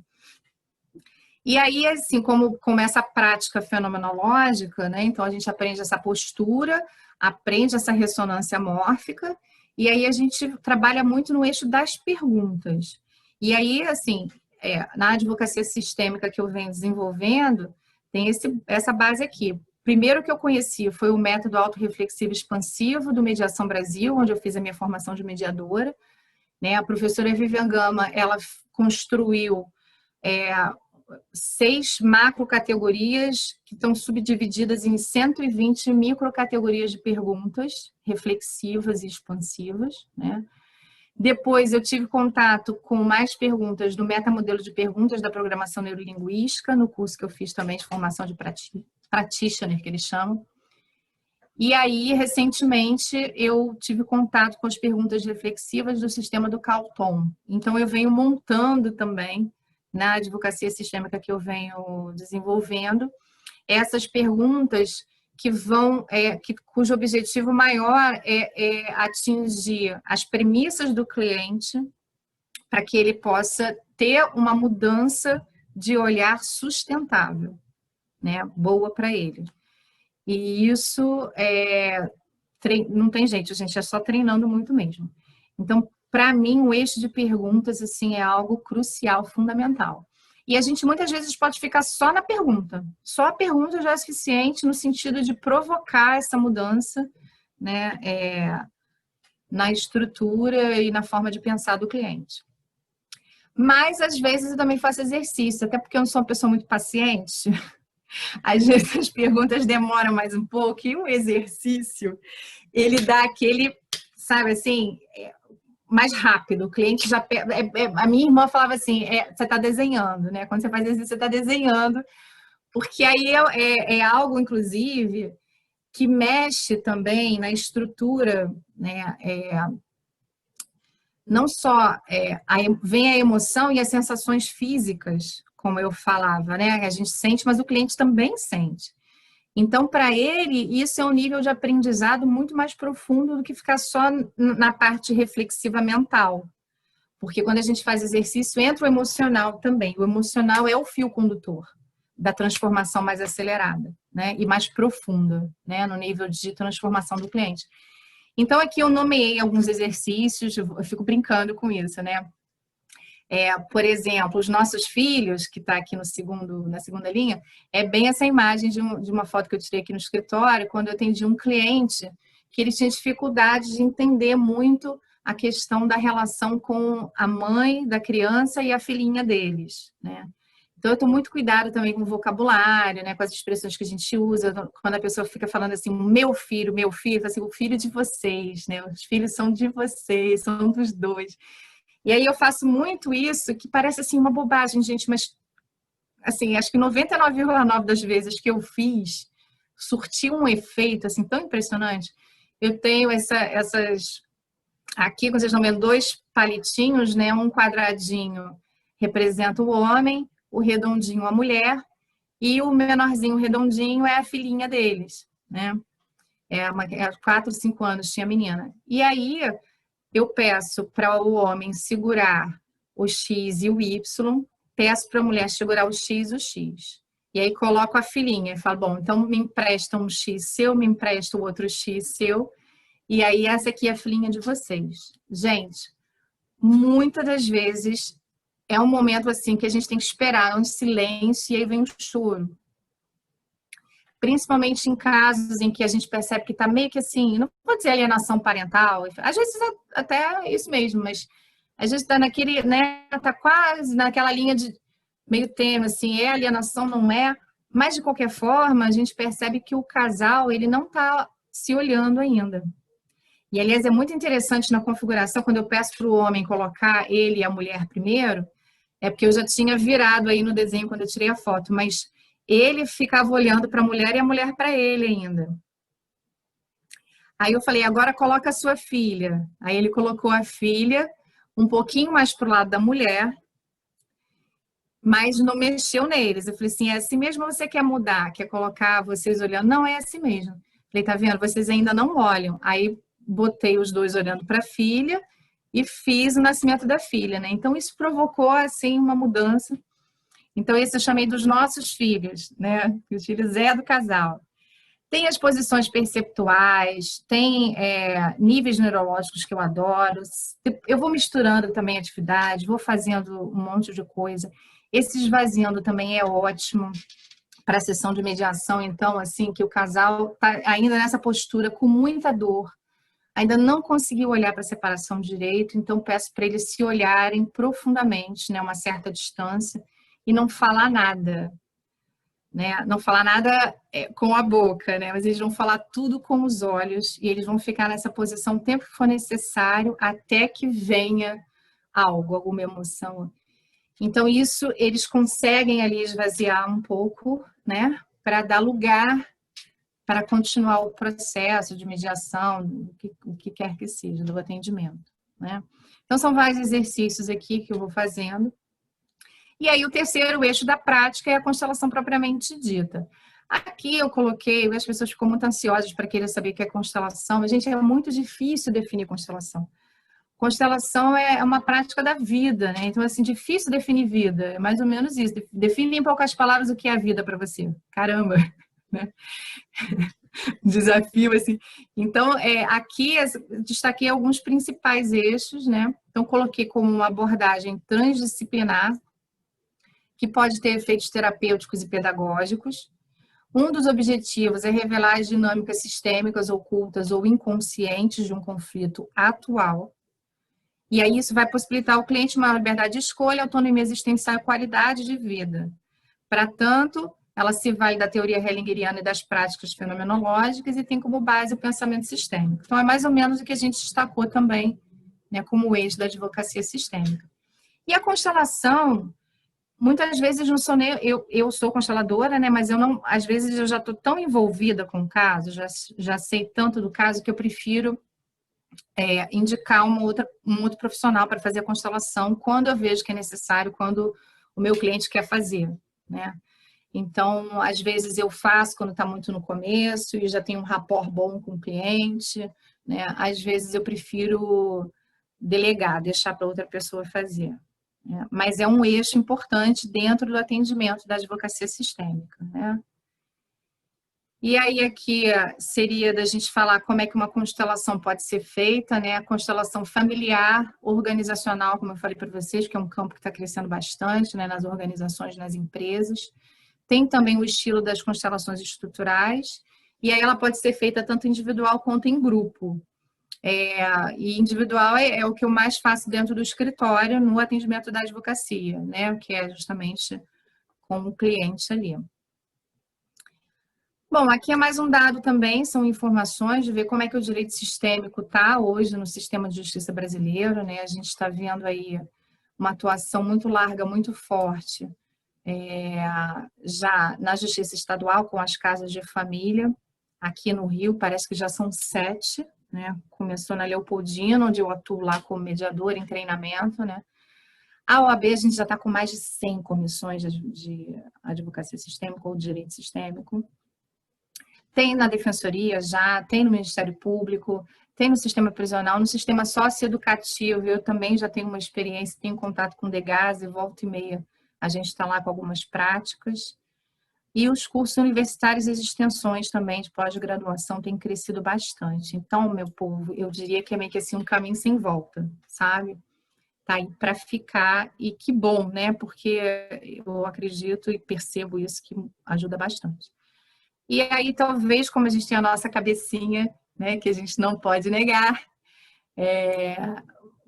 E aí, assim, como essa prática fenomenológica, né? Então a gente aprende essa postura, aprende essa ressonância mórfica, e aí a gente trabalha muito no eixo das perguntas. E aí, assim, na advocacia sistêmica que eu venho desenvolvendo, tem essa base aqui. Primeiro que eu conheci foi o método autorreflexivo expansivo do Mediação Brasil, onde eu fiz a minha formação de mediadora. Né? A professora Vivian Gama, ela construiu 6 macrocategorias que estão subdivididas em 120 microcategorias de perguntas reflexivas e expansivas. Né? Depois eu tive contato com mais perguntas do metamodelo de perguntas da programação neurolinguística, no curso que eu fiz também de formação de practitioner, que eles chamam. E aí, recentemente, eu tive contato com as perguntas reflexivas do sistema do Calton. Então, eu venho montando também, na advocacia sistêmica que eu venho desenvolvendo, essas perguntas que vão, cujo objetivo maior é atingir as premissas do cliente para que ele possa ter uma mudança de olhar sustentável, né? Boa para ele. E isso não tem jeito, a gente é só treinando muito mesmo. Então, para mim, o eixo de perguntas assim, é algo crucial, fundamental. E a gente muitas vezes pode ficar só na pergunta. Só a pergunta já é suficiente no sentido de provocar essa mudança, né, na estrutura e na forma de pensar do cliente. Mas, às vezes, eu também faço exercício, até porque eu não sou uma pessoa muito paciente. Às vezes as perguntas demoram mais um pouco e o exercício, ele dá aquele, sabe assim, mais rápido. O cliente já... a minha irmã falava assim, você está desenhando, né? Quando você faz exercício, você está desenhando. Porque aí é algo, inclusive, que mexe também na estrutura, né? Não só vem a emoção e as sensações físicas, como eu falava, né? A gente sente, mas o cliente também sente. Então, para ele, isso é um nível de aprendizado muito mais profundo do que ficar só na parte reflexiva mental. Porque quando a gente faz exercício, entra o emocional também. O emocional é o fio condutor da transformação mais acelerada, né? E mais profunda, né? No nível de transformação do cliente. Então, aqui eu nomeei alguns exercícios, eu fico brincando com isso, né? Por exemplo, os nossos filhos, que está aqui na segunda linha, é bem essa imagem de uma foto que eu tirei aqui no escritório, quando eu atendi um cliente que ele tinha dificuldade de entender muito a questão da relação com a mãe da criança e a filhinha deles, né? Então, eu tomo muito cuidado também com o vocabulário, né, com as expressões que a gente usa. Quando a pessoa fica falando assim, meu filho, assim, o filho de vocês, né? Os filhos são de vocês, são dos dois. E aí eu faço muito isso, que parece assim uma bobagem, gente, mas assim, acho que 99,9% das vezes que eu fiz, surtiu um efeito assim tão impressionante. Eu tenho essas aqui, vocês estão vendo, 2 palitinhos, né? Um quadradinho representa o homem, o redondinho a mulher, e o menorzinho redondinho é a filhinha deles, né? 4, 5 anos tinha a menina. E aí eu peço para o homem segurar o X e o Y, peço para a mulher segurar o X e o X. E aí coloco a filhinha e falo, bom, então me empresta um X seu, me empresta o outro X seu, e aí essa aqui é a filhinha de vocês. Gente, muitas das vezes é um momento assim que a gente tem que esperar um silêncio e aí vem um choro. Principalmente em casos em que a gente percebe que está meio que assim, não vou dizer alienação parental, às vezes até isso mesmo, mas a gente está naquele, né, está quase naquela linha de meio termo, assim, é alienação, não é, mas de qualquer forma a gente percebe que o casal, ele não está se olhando ainda. E, aliás, é muito interessante na configuração, quando eu peço para o homem colocar ele e a mulher primeiro, é porque eu já tinha virado aí no desenho quando eu tirei a foto, mas ele ficava olhando para a mulher e a mulher para ele ainda. Aí eu falei, agora coloca a sua filha. Aí ele colocou a filha um pouquinho mais para o lado da mulher, mas não mexeu neles. Eu falei assim, é assim mesmo ou você quer mudar? Quer colocar vocês olhando? Não, é assim mesmo. Falei, tá vendo? Vocês ainda não olham. Aí botei os dois olhando para a filha e fiz o nascimento da filha, né? Então isso provocou, assim, uma mudança. Então esse eu chamei dos nossos filhos, né? Os filhos do casal. Tem as posições perceptuais, tem níveis neurológicos que eu adoro. Eu vou misturando também atividades, vou fazendo um monte de coisa. Esse esvaziando também é ótimo para a sessão de mediação, então, assim, que o casal está ainda nessa postura com muita dor, ainda não conseguiu olhar para a separação direito, então peço para eles se olharem profundamente, né, uma certa distância, e não falar nada. Né? Não falar nada com a boca, né? Mas eles vão falar tudo com os olhos e eles vão ficar nessa posição o tempo que for necessário até que venha algo, alguma emoção. Então, isso eles conseguem ali esvaziar um pouco, né? Para dar lugar para continuar o processo de mediação, o que quer que seja, do atendimento, né? Então, são vários exercícios aqui que eu vou fazendo. E aí o terceiro eixo da prática é a constelação propriamente dita. Aqui eu coloquei, as pessoas ficam muito ansiosas para querer saber o que é constelação, mas, gente, é muito difícil definir constelação. Constelação é uma prática da vida, né? Então, assim, difícil definir vida, é mais ou menos isso. Define em poucas palavras o que é a vida para você. Caramba, né? Desafio, assim. Então, aqui destaquei alguns principais eixos, né? Então, coloquei como uma abordagem transdisciplinar, que pode ter efeitos terapêuticos e pedagógicos. Um dos objetivos é revelar as dinâmicas sistêmicas, ocultas ou inconscientes de um conflito atual. E aí isso vai possibilitar ao cliente maior liberdade de escolha, autonomia existencial e qualidade de vida. Para tanto, ela se vale da teoria hellingeriana e das práticas fenomenológicas e tem como base o pensamento sistêmico. Então, é mais ou menos o que a gente destacou também, né, como eixo da advocacia sistêmica. E a constelação, muitas vezes não sou nem eu sou consteladora, né? Mas eu não, às vezes eu já estou tão envolvida com o caso, já sei tanto do caso que eu prefiro indicar um outro profissional para fazer a constelação quando eu vejo que é necessário, quando o meu cliente quer fazer, né? Então, às vezes eu faço quando está muito no começo e já tenho um rapport bom com o cliente, né? Às vezes eu prefiro delegar, deixar para outra pessoa fazer. Mas é um eixo importante dentro do atendimento da advocacia sistêmica, né? E aí aqui seria da gente falar como é que uma constelação pode ser feita, né? A constelação familiar, organizacional, como eu falei para vocês, que é um campo que está crescendo bastante, né? Nas organizações, nas empresas. Tem também o estilo das constelações estruturais, e aí ela pode ser feita tanto individual quanto em grupo. E individual é o que eu mais faço dentro do escritório no atendimento da advocacia, né? Que é justamente com o cliente ali. Bom, aqui é mais um dado também, são informações de ver como é que o direito sistêmico está hoje no sistema de justiça brasileiro, né? A gente está vendo aí uma atuação muito larga, muito forte, já na justiça estadual com as casas de família. Aqui no Rio parece que já são 7, né? Começou na Leopoldina, onde eu atuo lá como mediadora em treinamento, né? A OAB a gente já está com mais de 100 comissões de advocacia sistêmica ou direito sistêmico. Tem na Defensoria já, tem no Ministério Público, tem no sistema prisional, no sistema socioeducativo. Eu também já tenho uma experiência, tenho contato com o DEGAS e volta e meia a gente está lá com algumas práticas. E os cursos universitários e as extensões também de pós-graduação têm crescido bastante. Então, meu povo, eu diria que é meio que assim um caminho sem volta, sabe? Tá aí para ficar, e que bom, né? Porque eu acredito e percebo isso que ajuda bastante. E aí, talvez, como a gente tem a nossa cabecinha, né, que a gente não pode negar,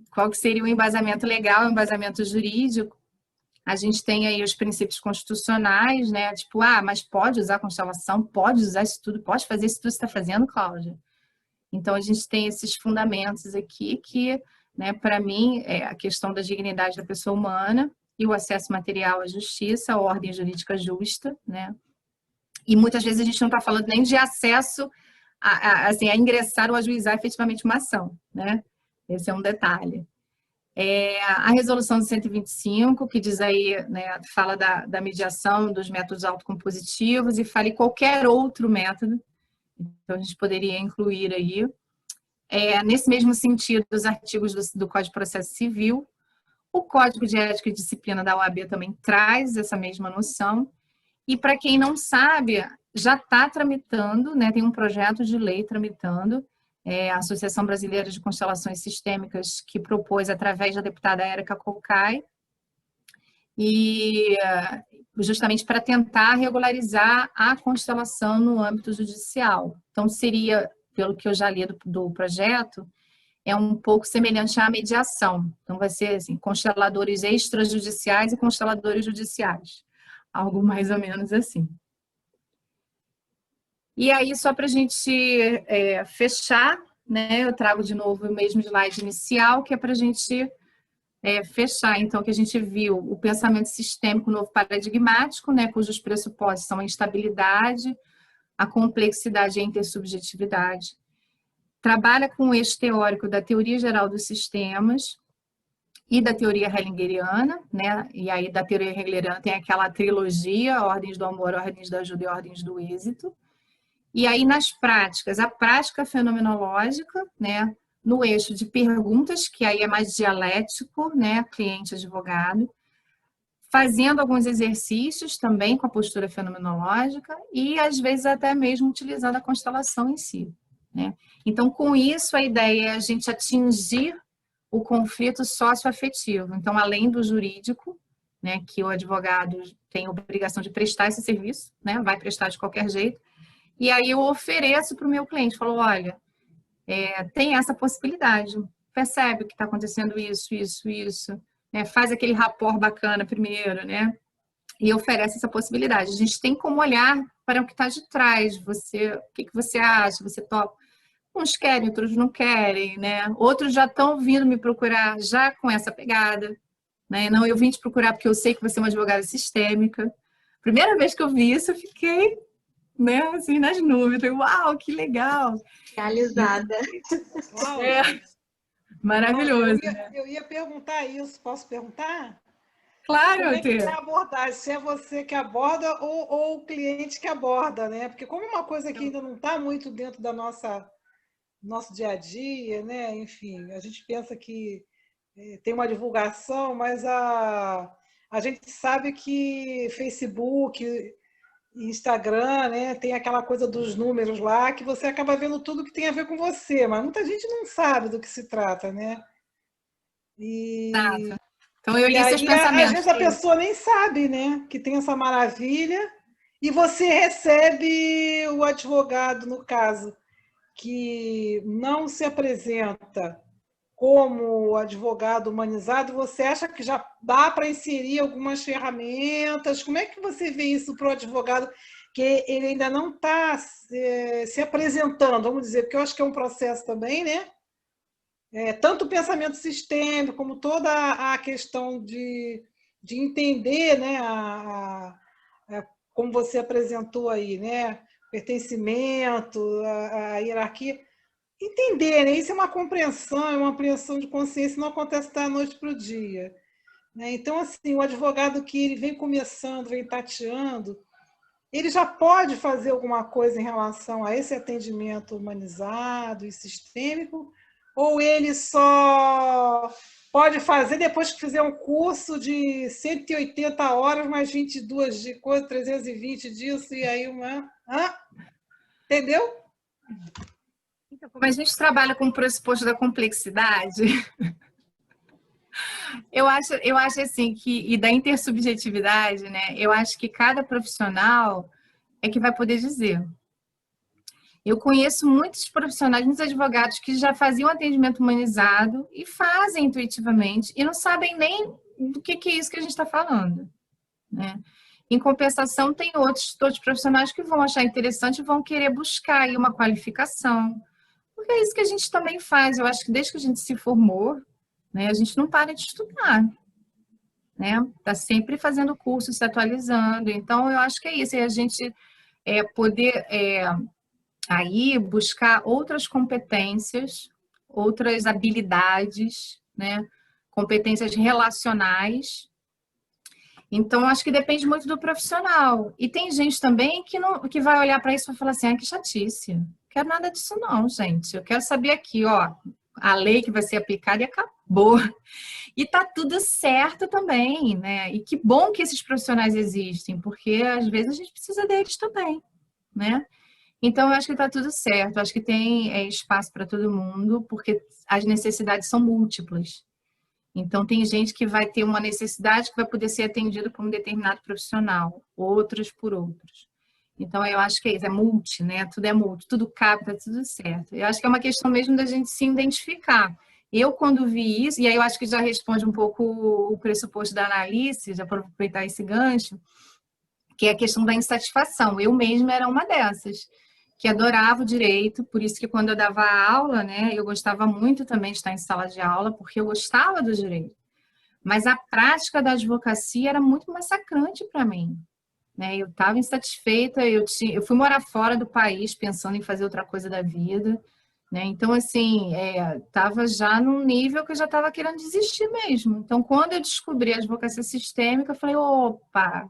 qual que seria o embasamento legal, o embasamento jurídico? A gente tem aí os princípios constitucionais, né? Tipo, mas pode usar a constelação, pode usar isso tudo, pode fazer isso tudo que você está fazendo, Cláudia. Então, a gente tem esses fundamentos aqui que, né, para mim, é a questão da dignidade da pessoa humana e o acesso material à justiça, a ordem jurídica justa, né? E muitas vezes a gente não está falando nem de acesso a ingressar ou ajuizar efetivamente uma ação, né? Esse é um detalhe. A resolução de 125, que diz aí, né, fala da mediação, dos métodos autocompositivos, e fala em qualquer outro método. Então, a gente poderia incluir aí. Nesse mesmo sentido, os artigos do Código de Processo Civil. O Código de Ética e Disciplina da OAB também traz essa mesma noção. E para quem não sabe, já está tramitando, né, tem um projeto de lei tramitando, a Associação Brasileira de Constelações Sistêmicas, que propôs através da deputada Érica Cocai, e justamente para tentar regularizar a constelação no âmbito judicial. Então, seria, pelo que eu já li do projeto, é um pouco semelhante à mediação. Então, vai ser assim, consteladores extrajudiciais e consteladores judiciais. Algo mais ou menos assim. E aí, só para a gente fechar, né, eu trago de novo o mesmo slide inicial, que é para a gente fechar, então, que a gente viu o pensamento sistêmico novo paradigmático, né, cujos pressupostos são a instabilidade, a complexidade e a intersubjetividade. Trabalha com o eixo teórico da teoria geral dos sistemas e da teoria hellingeriana, né? E aí da teoria hellingeriana tem aquela trilogia, ordens do amor, ordens da ajuda e ordens do êxito. E aí nas práticas, a prática fenomenológica, né? No eixo de perguntas, que aí é mais dialético, né? Cliente-advogado, fazendo alguns exercícios também com a postura fenomenológica e às vezes até mesmo utilizando a constelação em si, né? Então, com isso, a ideia é a gente atingir o conflito socioafetivo. Então, além do jurídico, né, que o advogado tem a obrigação de prestar esse serviço, né, vai prestar de qualquer jeito, e aí eu ofereço para o meu cliente, falo, olha, tem essa possibilidade, percebe que está acontecendo isso, né, faz aquele rapport bacana primeiro, né, e oferece essa possibilidade. A gente tem como olhar para o que está de trás, o que você acha, você topa. Uns querem, outros não querem, né? Outros já estão vindo me procurar já com essa pegada, né? Não, eu vim te procurar porque eu sei que você é uma advogada sistêmica. Primeira vez que eu vi isso, eu fiquei, né, assim, nas nuvens. Falei, uau, que legal! Realizada. Maravilhoso. Eu ia perguntar isso, posso perguntar? Claro, como é que é a abordagem? Se é você que aborda ou o cliente que aborda, né? Porque como é uma coisa que ainda não está muito dentro da nosso dia a dia, né? Enfim, a gente pensa que tem uma divulgação, mas a gente sabe que Facebook, Instagram, né? Tem aquela coisa dos números lá que você acaba vendo tudo que tem a ver com você, mas muita gente não sabe do que se trata, né? Exato. Então eu li seus aí, pensamentos. às vezes a pessoa nem sabe, né? Que tem essa maravilha e você recebe o advogado, no caso, que não se apresenta como advogado humanizado, você acha que já dá para inserir algumas ferramentas? Como é que você vê isso para o advogado que ele ainda não está se apresentando, vamos dizer, porque eu acho que é um processo também, né? Tanto o pensamento sistêmico, como toda a questão de entender, né, como você apresentou aí, né, pertencimento, a hierarquia, entender, né, isso é uma compreensão, é uma ampliação de consciência, não acontece da noite para o dia. Né? Então, assim, o advogado que ele vem começando, vem tateando, ele já pode fazer alguma coisa em relação a esse atendimento humanizado e sistêmico, ou ele só pode fazer depois que fizer um curso de 180 horas, mais 22 de coisa, 320 disso, e aí uma... Entendeu? Então, como a gente trabalha com o pressuposto da complexidade, eu acho assim que, e da intersubjetividade, né? Eu acho que cada profissional é que vai poder dizer. Eu conheço muitos profissionais, muitos advogados que já faziam atendimento humanizado e fazem intuitivamente e não sabem nem do que é isso que a gente está falando, né? Em compensação, tem outros profissionais que vão achar interessante e vão querer buscar aí uma qualificação, porque é isso que a gente também faz. Eu acho que desde que a gente se formou, né, a gente não para de estudar, né? Está sempre fazendo curso, se atualizando. Então, eu acho que é isso. E a gente poder aí buscar outras competências, outras habilidades, né? Competências relacionais. Então, acho que depende muito do profissional. E tem gente também que vai olhar para isso e vai falar assim, que chatice. Não quero nada disso não, gente. Eu quero saber aqui, ó, a lei que vai ser aplicada e acabou. E tá tudo certo também, né? E que bom que esses profissionais existem, porque às vezes a gente precisa deles também, né? Então, eu acho que tá tudo certo. Eu acho que tem espaço para todo mundo, porque as necessidades são múltiplas. Então, tem gente que vai ter uma necessidade que vai poder ser atendida por um determinado profissional, outros por outros. Então, eu acho que é isso, é multi, né? Tudo é multi, tudo cabe, tá tudo certo. Eu acho que é uma questão mesmo da gente se identificar. Eu, quando vi isso, e aí eu acho que já responde um pouco o pressuposto da Analice, já para aproveitar esse gancho, que é a questão da insatisfação. Eu mesma era uma dessas, que adorava o direito, por isso que quando eu dava aula, né, eu gostava muito também de estar em sala de aula, porque eu gostava do direito. Mas a prática da advocacia era muito massacrante para mim. Né? Eu estava insatisfeita, eu fui morar fora do país pensando em fazer outra coisa da vida. Né? Então, assim, estava já num nível que eu já estava querendo desistir mesmo. Então, quando eu descobri a advocacia sistêmica, eu falei, opa,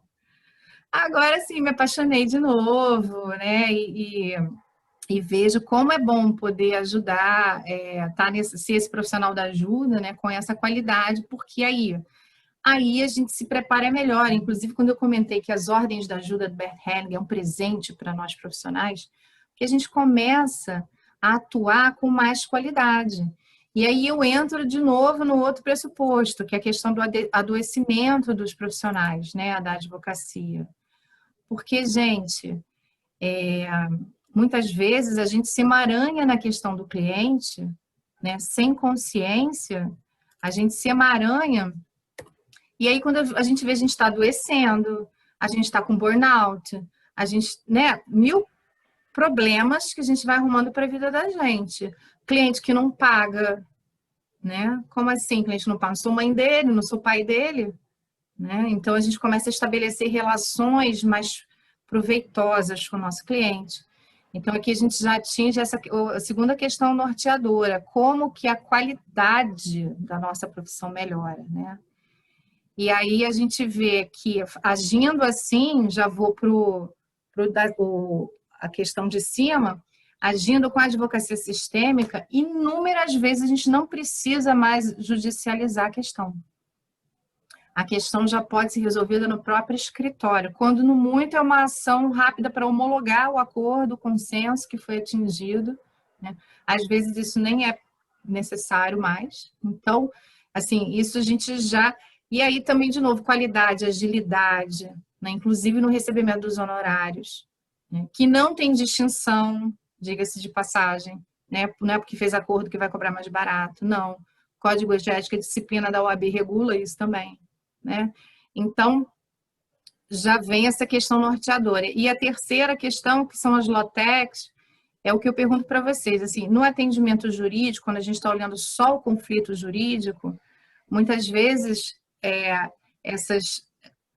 agora sim me apaixonei de novo, né? E vejo como é bom poder ajudar, ser esse profissional da ajuda, né, com essa qualidade, porque aí a gente se prepara melhor. Inclusive, quando eu comentei que as ordens da ajuda do Bert Helling é um presente para nós profissionais, que a gente começa a atuar com mais qualidade. E aí eu entro de novo no outro pressuposto, que é a questão do adoecimento dos profissionais, né, da advocacia. Porque, gente, muitas vezes a gente se emaranha na questão do cliente, né, sem consciência, a gente se emaranha, e aí quando a gente vê, a gente está adoecendo, a gente está com burnout, a gente, né, mil problemas que a gente vai arrumando para a vida da gente. Cliente que não paga, né? Como assim, cliente não paga? Não sou mãe dele, não sou pai dele, né? Então a gente começa a estabelecer relações mais proveitosas com o nosso cliente. Então aqui a gente já atinge a segunda questão norteadora, como que a qualidade da nossa profissão melhora, né? E aí a gente vê que agindo assim, já vou para a questão de cima, agindo com a advocacia sistêmica, inúmeras vezes a gente não precisa mais judicializar a questão. A questão já pode ser resolvida no próprio escritório, quando no muito é uma ação rápida para homologar o acordo, o consenso que foi atingido, né? Às vezes isso nem é necessário mais. Então, assim, isso a gente já... E aí também, de novo, qualidade, agilidade, né? Inclusive no recebimento dos honorários, né? Que não tem distinção, diga-se de passagem, né? Não é porque fez acordo que vai cobrar mais barato, não. códigos de ética e disciplina da OAB regula isso também, né? Então, já vem essa questão norteadora. E a terceira questão, que são as LOTECs, é o que eu pergunto para vocês. Assim, no atendimento jurídico, quando a gente está olhando só o conflito jurídico, muitas vezes essas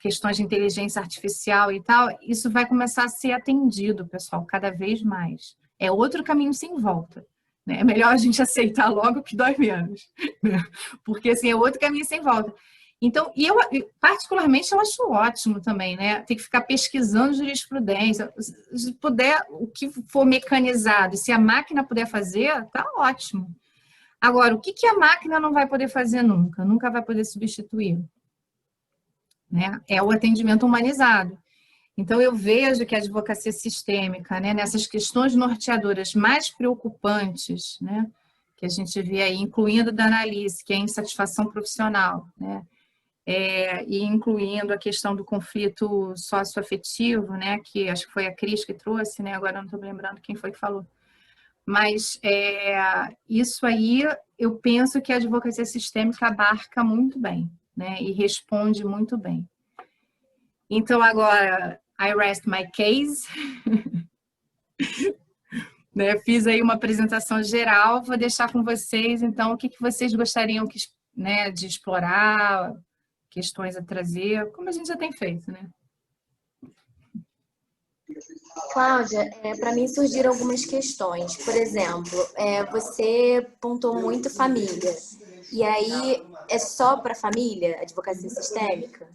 questões de inteligência artificial e tal, isso vai começar a ser atendido, pessoal, cada vez mais. É outro caminho sem volta. Né? É melhor a gente aceitar logo que dói menos. Né? Porque, assim, é outro caminho sem volta. Então, e eu, particularmente, eu acho ótimo também, né? Tem que ficar pesquisando jurisprudência. Se puder, o que for mecanizado, se a máquina puder fazer, tá ótimo. Agora, o que a máquina não vai poder fazer nunca? Nunca vai poder substituir. Né? É o atendimento humanizado. Então, eu vejo que a advocacia sistêmica, né, nessas questões norteadoras mais preocupantes, né, que a gente vê aí, incluindo da análise, que é a insatisfação profissional, né, e incluindo a questão do conflito socioafetivo, né, que acho que foi a Cris que trouxe, né, agora eu não estou lembrando quem foi que falou. Mas isso aí, eu penso que a advocacia sistêmica abarca muito bem, né, e responde muito bem. Então, agora, I rest my case. Né, fiz aí uma apresentação geral, vou deixar com vocês, então, o que vocês gostariam né, de explorar, questões a trazer, como a gente já tem feito, né? Cláudia, para mim surgiram algumas questões. Por exemplo, você pontuou muito família. E aí, é só para família, advocacia sistêmica?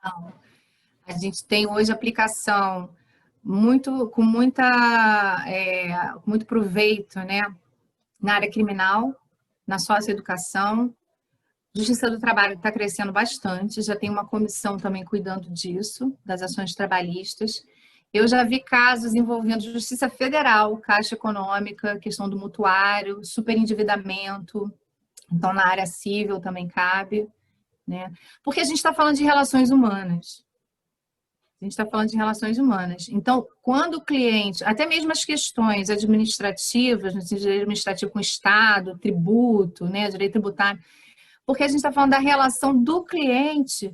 Não. A gente tem hoje aplicação com muito proveito, né? Na área criminal, na socioeducação. Justiça do Trabalho está crescendo bastante, já tem uma comissão também cuidando disso, das ações trabalhistas. Eu já vi casos envolvendo Justiça Federal, Caixa Econômica, questão do mutuário, superendividamento. Então, na área civil também cabe, né? Porque a gente está falando de relações humanas. A gente está falando de relações humanas. Então, quando o cliente, até mesmo as questões administrativas, no direito administrativo com o Estado, tributo, né, direito tributário, porque a gente está falando da relação do cliente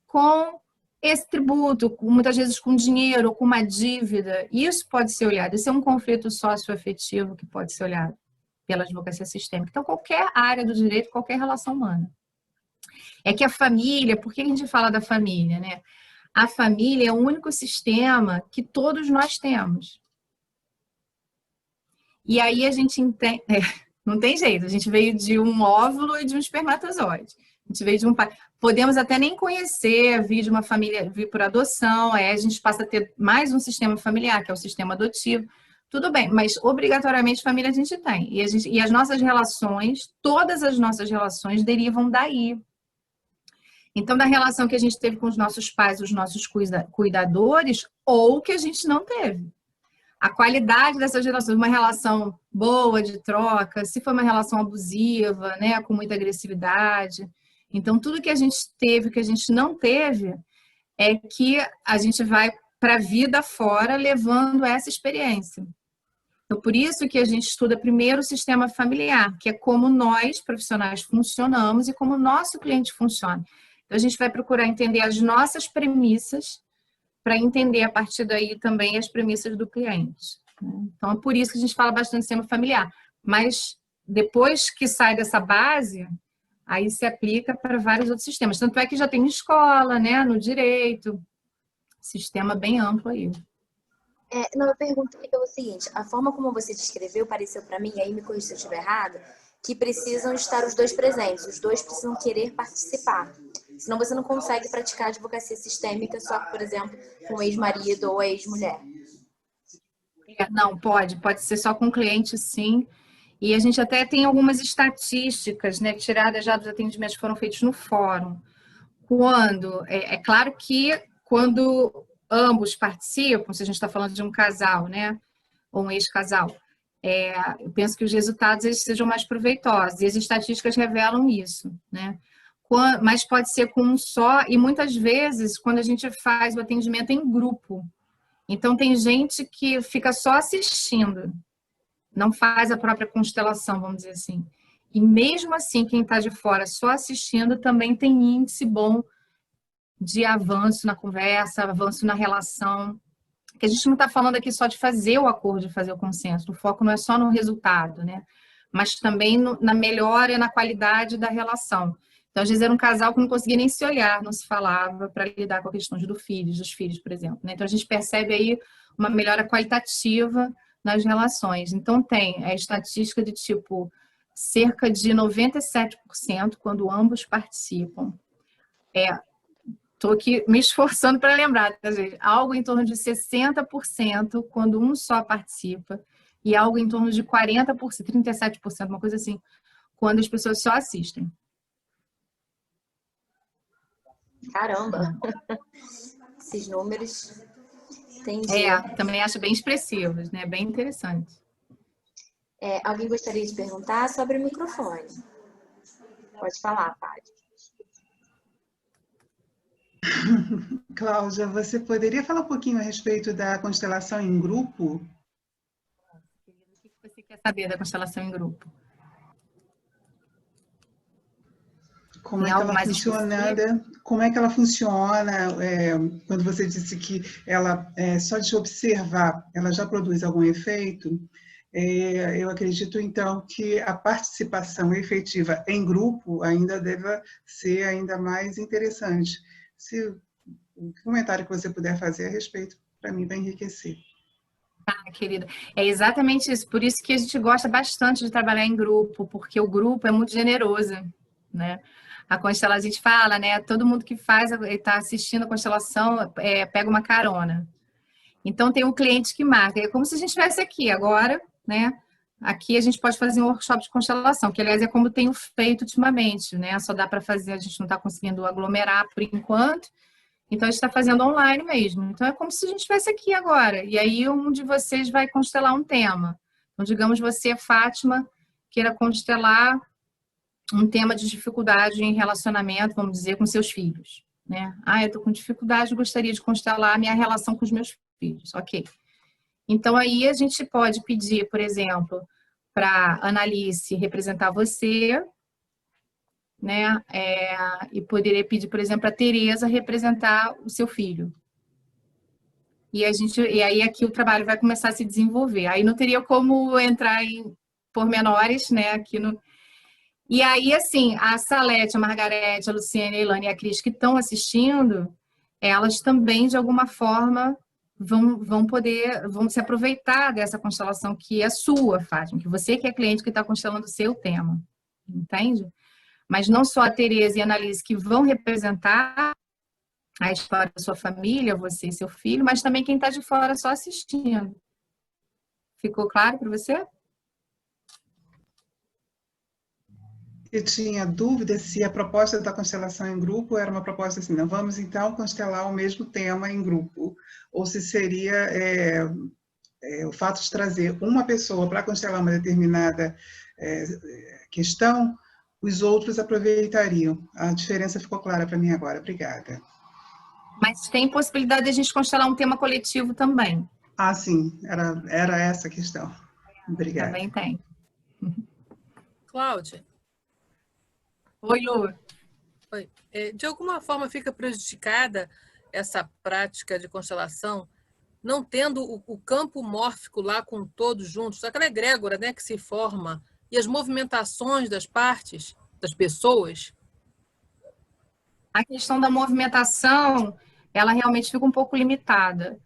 com esse tributo, muitas vezes com dinheiro ou com uma dívida. Isso pode ser olhado. Isso é um conflito socioafetivo que pode ser olhado pela advocacia sistêmica. Então, qualquer área do direito, qualquer relação humana. É que a família, por que a gente fala da família, né? A família é o único sistema que todos nós temos. E aí a gente entende... Não tem jeito, a gente veio de um óvulo e de um espermatozoide. A gente veio de um pai. Podemos até nem conhecer, vir de uma família, vir por adoção, aí a gente passa a ter mais um sistema familiar, que é o sistema adotivo. Tudo bem, mas obrigatoriamente família a gente tem. E as nossas relações, todas as nossas relações derivam daí. Então, da relação que a gente teve com os nossos pais, os nossos cuidadores, ou que a gente não teve. A qualidade dessas relações, uma relação boa de troca, se foi uma relação abusiva, né, com muita agressividade. Então, tudo que a gente teve, que a gente não teve, é que a gente vai para a vida fora levando essa experiência. Então, por isso que a gente estuda primeiro o sistema familiar, que é como nós, profissionais, funcionamos e como o nosso cliente funciona. Então, a gente vai procurar entender as nossas premissas, para entender a partir daí também as premissas do cliente. Então, é por isso que a gente fala bastante de sistema familiar. Mas depois que sai dessa base, aí se aplica para vários outros sistemas. Tanto é que já tem escola, né, no direito, sistema bem amplo aí. Não, eu perguntei pelo seguinte, a forma como você descreveu pareceu para mim, aí me corrija se eu estiver errado, que precisam estar os dois presentes, os dois precisam querer participar. Senão você não consegue praticar advocacia sistêmica só, por exemplo, com o ex-marido ou a ex-mulher. Não, pode ser só com cliente, sim. E a gente até tem algumas estatísticas, né, tiradas já dos atendimentos que foram feitos no fórum. É claro que quando ambos participam, se a gente está falando de um casal, né, ou um ex-casal, eu penso que os resultados eles sejam mais proveitosos. E as estatísticas revelam isso, né? Mas pode ser com um só, e muitas vezes quando a gente faz o atendimento em grupo. Então tem gente que fica só assistindo, não faz a própria constelação, vamos dizer assim. E mesmo assim, quem está de fora só assistindo também tem índice bom de avanço na conversa, avanço na relação. Que a gente não está falando aqui só de fazer o acordo, de fazer o consenso. O foco não é só no resultado, né? Mas também na melhora e na qualidade da relação. Então, às vezes era um casal que não conseguia nem se olhar, não se falava para lidar com a questão dos filhos, por exemplo, né? Então, a gente percebe aí uma melhora qualitativa nas relações. Então, tem a estatística de tipo cerca de 97% quando ambos participam. Estou aqui me esforçando para lembrar, tá, gente? Algo em torno de 60% quando um só participa e algo em torno de 40%, 37%, uma coisa assim, quando as pessoas só assistem. Caramba! Esses números, entendi. Também acho bem expressivos, né? Bem interessante. Alguém gostaria de perguntar sobre o microfone? Pode falar, Paty. Cláudia, você poderia falar um pouquinho a respeito da constelação em grupo? O que você quer saber da constelação em grupo? Como é que ela funciona? Como é que ela funciona? Quando você disse que ela, só de observar, ela já produz algum efeito, eu acredito, então, que a participação efetiva em grupo ainda deve ser ainda mais interessante. Se o comentário que você puder fazer a respeito, para mim, vai enriquecer. Querida, é exatamente isso. Por isso que a gente gosta bastante de trabalhar em grupo, porque o grupo é muito generoso, né? A constelação, a gente fala, né? Todo mundo que está assistindo a constelação pega uma carona. Então, tem um cliente que marca. É como se a gente estivesse aqui agora, né? Aqui a gente pode fazer um workshop de constelação, que, aliás, é como tenho feito ultimamente, né? Só dá para fazer, a gente não está conseguindo aglomerar por enquanto. Então, a gente está fazendo online mesmo. Então, é como se a gente estivesse aqui agora. E aí, um de vocês vai constelar um tema. Então, digamos, você, Fátima, queira constelar um tema de dificuldade em relacionamento, vamos dizer, com seus filhos, né? Eu estou com dificuldade, gostaria de constelar a minha relação com os meus filhos. Ok. Então, aí a gente pode pedir, por exemplo, para a Analice representar você, né? E poderia pedir, por exemplo, a Tereza representar o seu filho. E aí aqui o trabalho vai começar a se desenvolver. Aí não teria como entrar em pormenores, né? Aqui no... E aí, assim, a Salete, a Margarete, a Luciene, a Ilane e a Cris que estão assistindo, elas também, de alguma forma, vão se aproveitar dessa constelação que é sua, Fátima, que você que é cliente que está constelando o seu tema, entende? Mas não só a Tereza e a Annalise que vão representar a história da sua família, você e seu filho, mas também quem está de fora só assistindo. Ficou claro para você? Eu tinha dúvida se a proposta da constelação em grupo era uma proposta assim, não, vamos então constelar o mesmo tema em grupo, ou se seria o fato de trazer uma pessoa para constelar uma determinada questão, os outros aproveitariam. A diferença ficou clara para mim agora, obrigada. Mas tem possibilidade de a gente constelar um tema coletivo também. Sim, era essa a questão. Obrigada. Também tem. Cláudia. Oi, Lu. Oi. De alguma forma fica prejudicada essa prática de constelação, não tendo o campo mórfico lá com todos juntos, aquela egrégora, né, que se forma, e as movimentações das partes, das pessoas? A questão da movimentação, ela realmente fica um pouco limitada,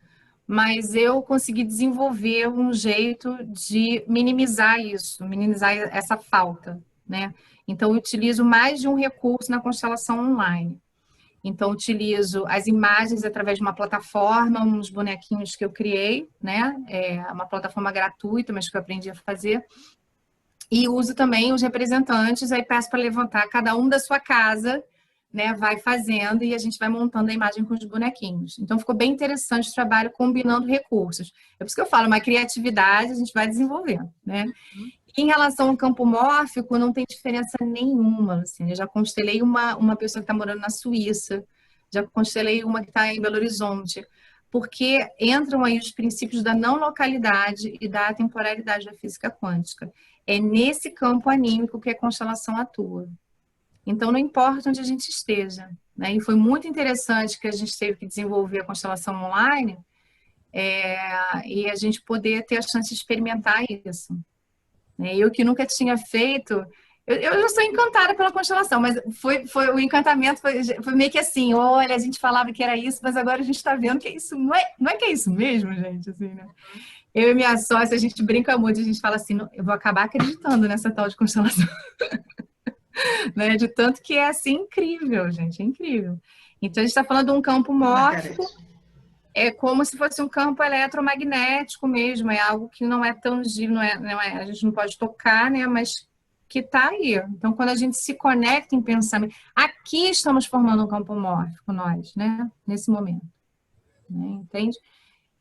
mas eu consegui desenvolver um jeito de minimizar isso, minimizar essa falta, né? Então, eu utilizo mais de um recurso na constelação online. Então, utilizo as imagens através de uma plataforma, uns bonequinhos que eu criei, né? Uma plataforma gratuita, mas que eu aprendi a fazer. E uso também os representantes, aí peço para levantar cada um da sua casa, né? Vai fazendo e a gente vai montando a imagem com os bonequinhos. Então, ficou bem interessante o trabalho combinando recursos. É por isso que eu falo, uma criatividade a gente vai desenvolvendo, né? Em relação ao campo mórfico, não tem diferença nenhuma. Assim. Eu já constelei uma pessoa que está morando na Suíça, já constelei uma que está em Belo Horizonte, porque entram aí os princípios da não localidade e da temporalidade da física quântica. é nesse campo anímico que a constelação atua. Então, não importa onde a gente esteja, né? E foi muito interessante que a gente teve que desenvolver a constelação online, e a gente poder ter a chance de experimentar isso. Eu que nunca tinha feito, eu já sou encantada pela constelação, mas o encantamento foi meio que assim, olha, a gente falava que era isso, mas agora a gente está vendo que é isso, não é que é isso mesmo, gente, assim, né? Eu e minha sócia, a gente brinca muito, a gente fala assim, eu vou acabar acreditando nessa tal de constelação. Né? De tanto que é assim incrível, gente, é incrível. Então a gente está falando de um campo mórfico, é como se fosse um campo eletromagnético mesmo, é algo que não é tangível, a gente não pode tocar, né? Mas que está aí. Então, quando a gente se conecta em pensamento, aqui estamos formando um campo mórfico, nós, né? Nesse momento. Né? Entende?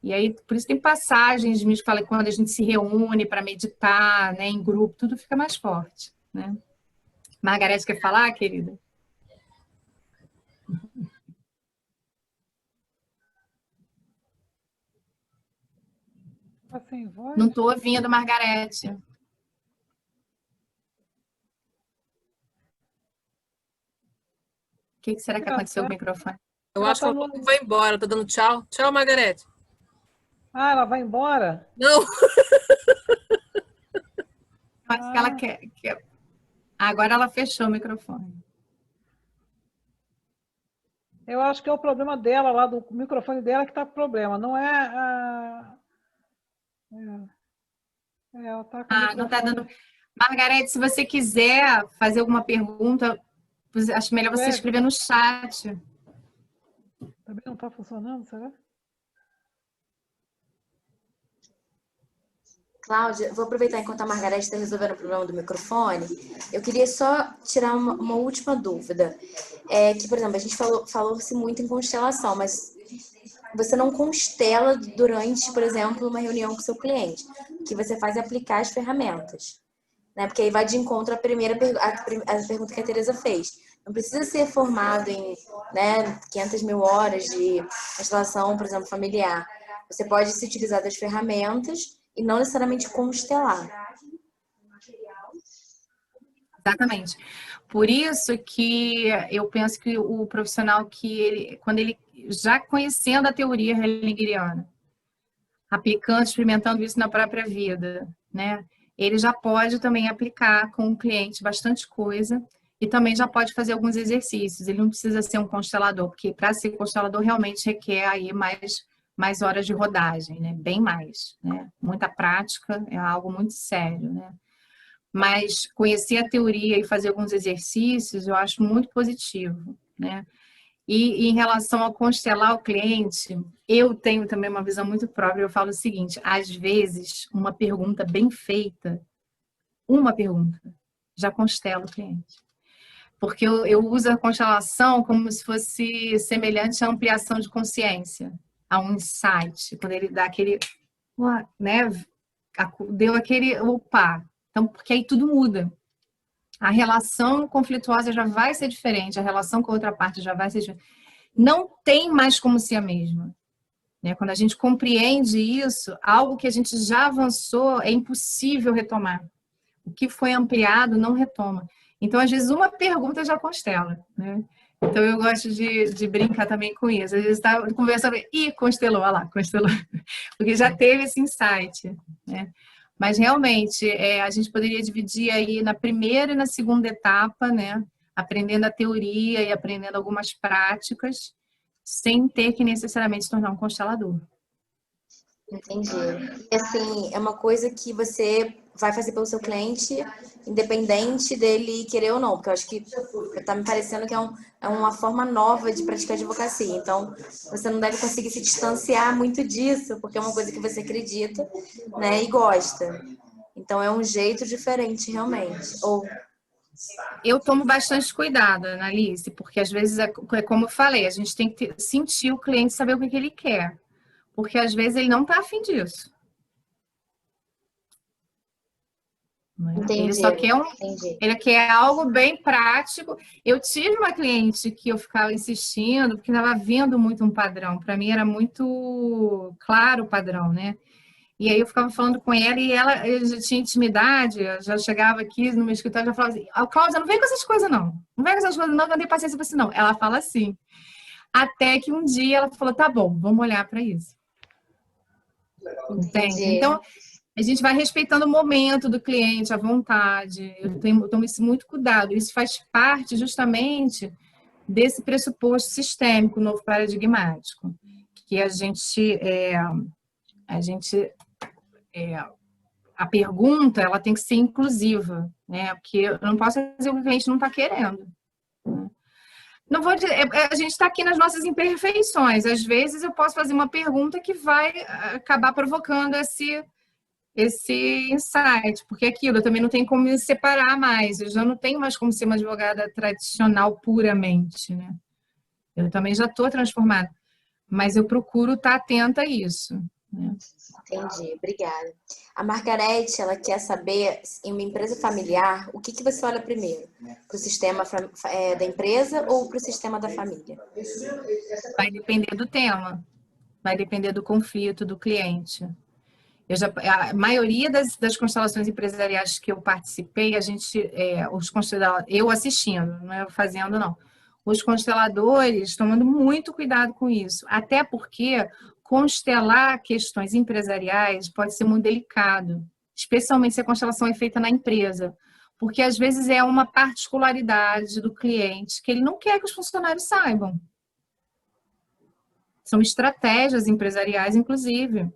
E aí, por isso tem passagens, me fala que quando a gente se reúne para meditar, né, em grupo, tudo fica mais forte, né? Margarete, quer falar, querida? Tá sem voz? Não estou ouvindo, Margarete. O que será que aconteceu com o microfone? Eu acho que ela vai embora, tá dando tchau. Tchau, Margarete. Ah, ela vai embora? Não. Acho que ela quer. Agora ela fechou o microfone. Eu acho que é o problema dela, lá do microfone dela, que está com problema. Não é a... ela tá com não está dando. Margarete, se você quiser fazer alguma pergunta, acho melhor você escrever no chat. Também não está funcionando, será? Cláudia, vou aproveitar enquanto a Margarete está resolvendo o problema do microfone. Eu queria só tirar uma última dúvida. Que, por exemplo, a gente falou-se muito em constelação, mas você não constela durante, por exemplo, uma reunião com seu cliente. O que você faz é aplicar as ferramentas. Né? Porque aí vai de encontro à a pergunta que a Tereza fez. Não precisa ser formado em 500 mil horas de constelação, por exemplo, familiar. Você pode se utilizar das ferramentas e não necessariamente constelar. Exatamente. Por isso que eu penso que o profissional quando ele já conhecendo a teoria heilinggeriana, aplicando, experimentando isso na própria vida, né? Ele já pode também aplicar com o cliente bastante coisa e também já pode fazer alguns exercícios. Ele não precisa ser um constelador, porque para ser constelador realmente requer aí mais horas de rodagem, né? Bem mais, né? Muita prática, é algo muito sério, né? Mas conhecer a teoria e fazer alguns exercícios eu acho muito positivo, né? E em relação a constelar o cliente, eu tenho também uma visão muito própria. Eu falo o seguinte, às vezes, uma pergunta bem feita, já constela o cliente. Porque eu uso a constelação como se fosse semelhante à ampliação de consciência, a um insight, quando ele dá aquele, né, deu aquele opa. Então, porque aí tudo muda. A relação conflituosa já vai ser diferente, a relação com a outra parte já vai ser diferente. Não tem mais como ser a mesma. Né? Quando a gente compreende isso, algo que a gente já avançou é impossível retomar. O que foi ampliado não retoma. Então, às vezes, uma pergunta já constela. Né? Então, eu gosto de brincar também com isso. Às vezes, está conversando e constelou, olha lá, constelou. Porque já teve esse insight. Né? Mas, realmente, a gente poderia dividir aí na primeira e na segunda etapa, né? Aprendendo a teoria e aprendendo algumas práticas, sem ter que necessariamente se tornar um constelador. Entendi. E assim, é uma coisa que você vai fazer pelo seu cliente, independente dele querer ou não, porque eu acho que tá me parecendo que é uma forma nova de praticar advocacia. Então, você não deve conseguir se distanciar muito disso, porque é uma coisa que você acredita, né, e gosta. Então, é um jeito diferente, realmente. Ou... Eu tomo bastante cuidado, Annalise, porque às vezes, como eu falei, a gente tem que sentir o cliente, saber o que ele quer. Porque às vezes ele não está afim disso. Entendi, ele só quer ele quer algo bem prático. Eu tive uma cliente que eu ficava insistindo, porque estava vendo muito um padrão. Para mim era muito claro o padrão, né? E aí eu ficava falando com ela e ela já tinha intimidade, já chegava aqui no meu escritório e já falava assim, Cláudia, não vem com essas coisas não. Não vem com essas coisas não, que eu não tenho paciência pra isso não. Ela fala assim. Até que um dia ela falou, tá bom, vamos olhar para isso. Entende? Então, a gente vai respeitando o momento do cliente, a vontade. Eu tomo isso muito cuidado. Isso faz parte justamente desse pressuposto sistêmico, novo paradigmático, que a pergunta ela tem que ser inclusiva, né? Porque eu não posso dizer o que o cliente não está querendo. Não vou dizer, a gente está aqui nas nossas imperfeições. Às vezes eu posso fazer uma pergunta que vai acabar provocando esse insight, porque aquilo eu também não tenho como me separar mais. Eu já não tenho mais como ser uma advogada tradicional puramente, né? Eu também já estou transformada, mas eu procuro estar atenta a isso. Né? Entendi, obrigada. A Margarete, ela quer saber, em uma empresa familiar, o que você olha primeiro? Para o sistema da empresa ou para o sistema da família? Vai depender do tema, vai depender do conflito do cliente. A maioria das constelações empresariais que eu participei, eu assistindo, não é eu fazendo, não. Os consteladores tomando muito cuidado com isso, até porque constelar questões empresariais pode ser muito delicado, especialmente se a constelação é feita na empresa, porque às vezes é uma particularidade do cliente que ele não quer que os funcionários saibam. São estratégias empresariais, inclusive.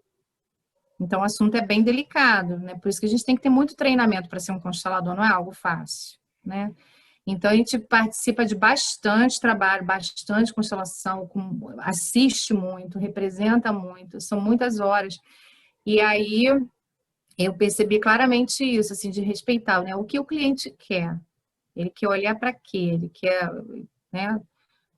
Então, o assunto é bem delicado, né? Por isso que a gente tem que ter muito treinamento para ser um constelador, não é algo fácil, né? Então, a gente participa de bastante trabalho, bastante constelação, assiste muito, representa muito, são muitas horas. E aí, eu percebi claramente isso, assim, de respeitar, né? O que o cliente quer. Ele quer olhar para quê? Ele quer, né?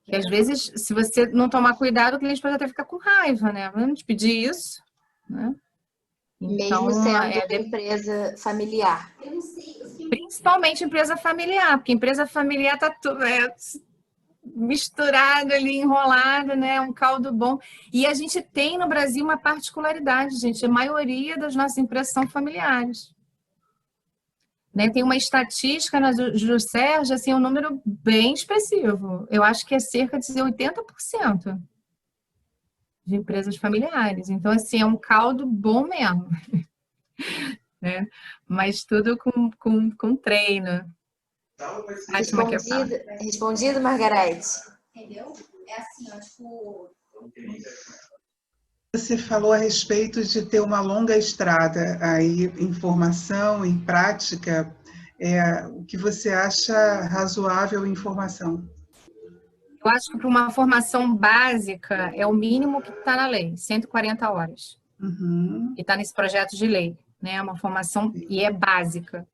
Que às vezes, se você não tomar cuidado, o cliente pode até ficar com raiva, né? Vamos te pedir isso, né? Então, mesmo sendo empresa familiar. Principalmente empresa familiar, porque empresa familiar está tudo misturado ali, enrolado, né? Um caldo bom. E a gente tem no Brasil uma particularidade, gente. A maioria das nossas empresas são familiares. Né? Tem uma estatística na Juscerja, assim, um número bem expressivo. Eu acho que é cerca de 80%. De empresas familiares. Então, assim, é um caldo bom mesmo. Né? Mas tudo com treino. Respondido, Margarete? Entendeu? É assim, ó, tipo... Você falou a respeito de ter uma longa estrada aí em formação, em prática. O que você acha razoável em formação? Eu acho que para uma formação básica é o mínimo que está na lei, 140 horas. Uhum. E está nesse projeto de lei, né? Uma formação e é básica.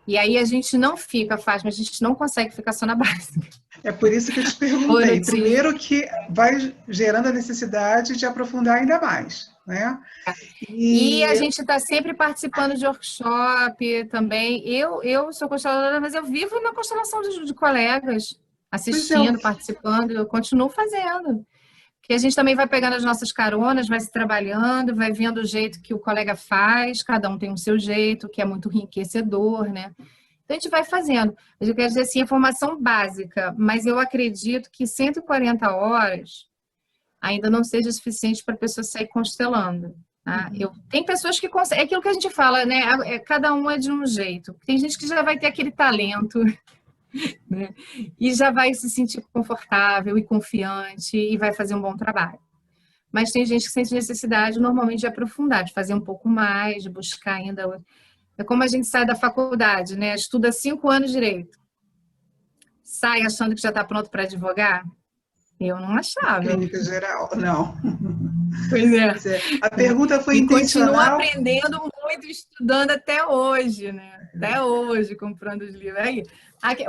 E aí a gente não faz, mas a gente não consegue ficar só na básica. É por isso que eu te perguntei. Primeiro que vai gerando a necessidade de aprofundar ainda mais, né? E a gente está sempre participando de workshop também. Eu sou consteladora, mas eu vivo na constelação de colegas. Assistindo, participando, eu continuo fazendo. Porque a gente também vai pegando as nossas caronas, vai se trabalhando, vai vendo o jeito que o colega faz, cada um tem o seu jeito, que é muito enriquecedor, né? Então, a gente vai fazendo. Eu quero dizer assim, a formação básica, mas eu acredito que 140 horas ainda não seja suficiente para a pessoa sair constelando. Tá? Tem pessoas que conseguem, é aquilo que a gente fala, né? Cada um é de um jeito. Tem gente que já vai ter aquele talento, né? E já vai se sentir confortável e confiante e vai fazer um bom trabalho. Mas tem gente que sente necessidade normalmente de aprofundar, de fazer um pouco mais, de buscar ainda. É como a gente sai da faculdade, né? Estuda 5 anos de direito. Sai achando que já está pronto para advogar? Eu não achava. Clínica geral, não. Pois é. A pergunta foi intencional. E continuo aprendendo muito, estudando até hoje, né? Até hoje, comprando os livros. Aí,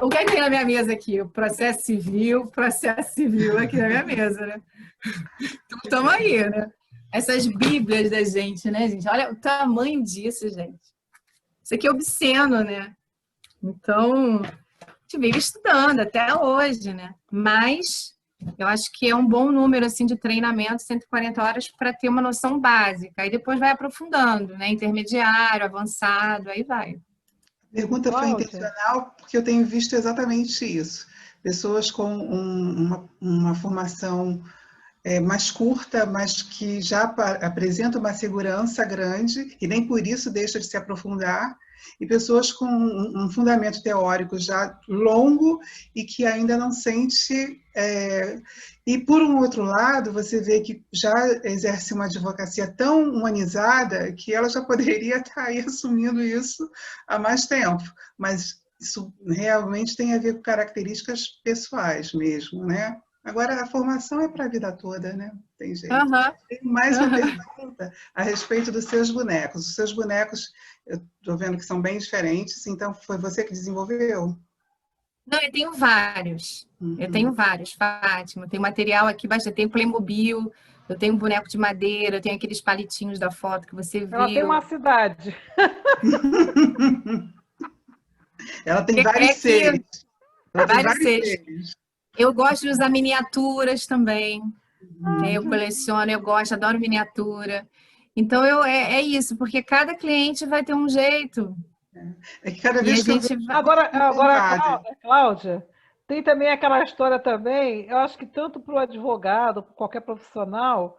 o que é que tem na minha mesa aqui? O processo civil aqui na minha mesa, né? Então, estamos aí, né? Essas bíblias da gente, né, gente? Olha o tamanho disso, gente. Isso aqui é obsceno, né? Então, a gente vive estudando até hoje, né? Mas Eu acho que é um bom número assim de treinamento, 140 horas, para ter uma noção básica. Aí depois vai aprofundando, né? Intermediário, avançado, aí vai. A pergunta foi Cláudia? intencional porque eu tenho visto exatamente isso. Pessoas com uma formação mais curta, mas que já apresenta uma segurança grande e nem por isso deixa de se aprofundar, e pessoas com um fundamento teórico já longo e que ainda não sente... E, por um outro lado, você vê que já exerce uma advocacia tão humanizada que ela já poderia estar aí assumindo isso há mais tempo, mas isso realmente tem a ver com características pessoais mesmo, né? Agora, a formação é para a vida toda, né? Tem jeito. Tem mais uma pergunta a respeito dos seus bonecos. Os seus bonecos, eu estou vendo que são bem diferentes, então foi você que desenvolveu? Não, eu tenho vários. Eu tenho vários, Fátima. Tem material aqui bastante. Tem Playmobil, eu tenho um boneco de madeira, eu tenho aqueles palitinhos da foto que você viu. Ela tem uma cidade. Ela tem vários seres. Vários seres. Eu gosto de usar miniaturas também. Eu coleciono, eu gosto, adoro miniatura. Então, é isso, porque cada cliente vai ter um jeito. É que cada vez que eu... Agora, Cláudia, tem também aquela história também, eu acho que tanto para o advogado, para qualquer profissional,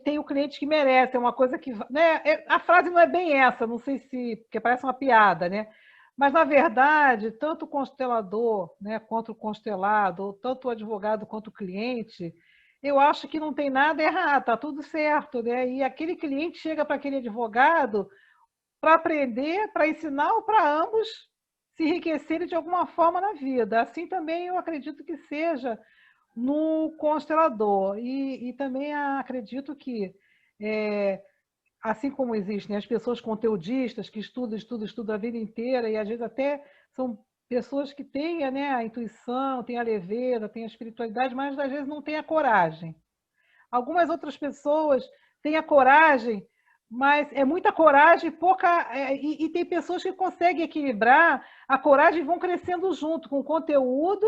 tem o cliente que merece, é uma coisa que... Né, a frase não é bem essa, não sei se... porque parece uma piada, né? Mas, na verdade, tanto o constelador, né, quanto o constelado, tanto o advogado quanto o cliente, eu acho que não tem nada errado, está tudo certo, né? E aquele cliente chega para aquele advogado para aprender, para ensinar ou para ambos se enriquecerem de alguma forma na vida. Assim também eu acredito que seja no constelador. E também acredito que... assim como existem as pessoas conteudistas que estudam a vida inteira e às vezes até são pessoas que têm, né, a intuição, têm a leveza, têm a espiritualidade, mas às vezes não têm a coragem. Algumas outras pessoas têm a coragem, mas é muita coragem, pouca... E tem pessoas que conseguem equilibrar a coragem e vão crescendo junto com o conteúdo,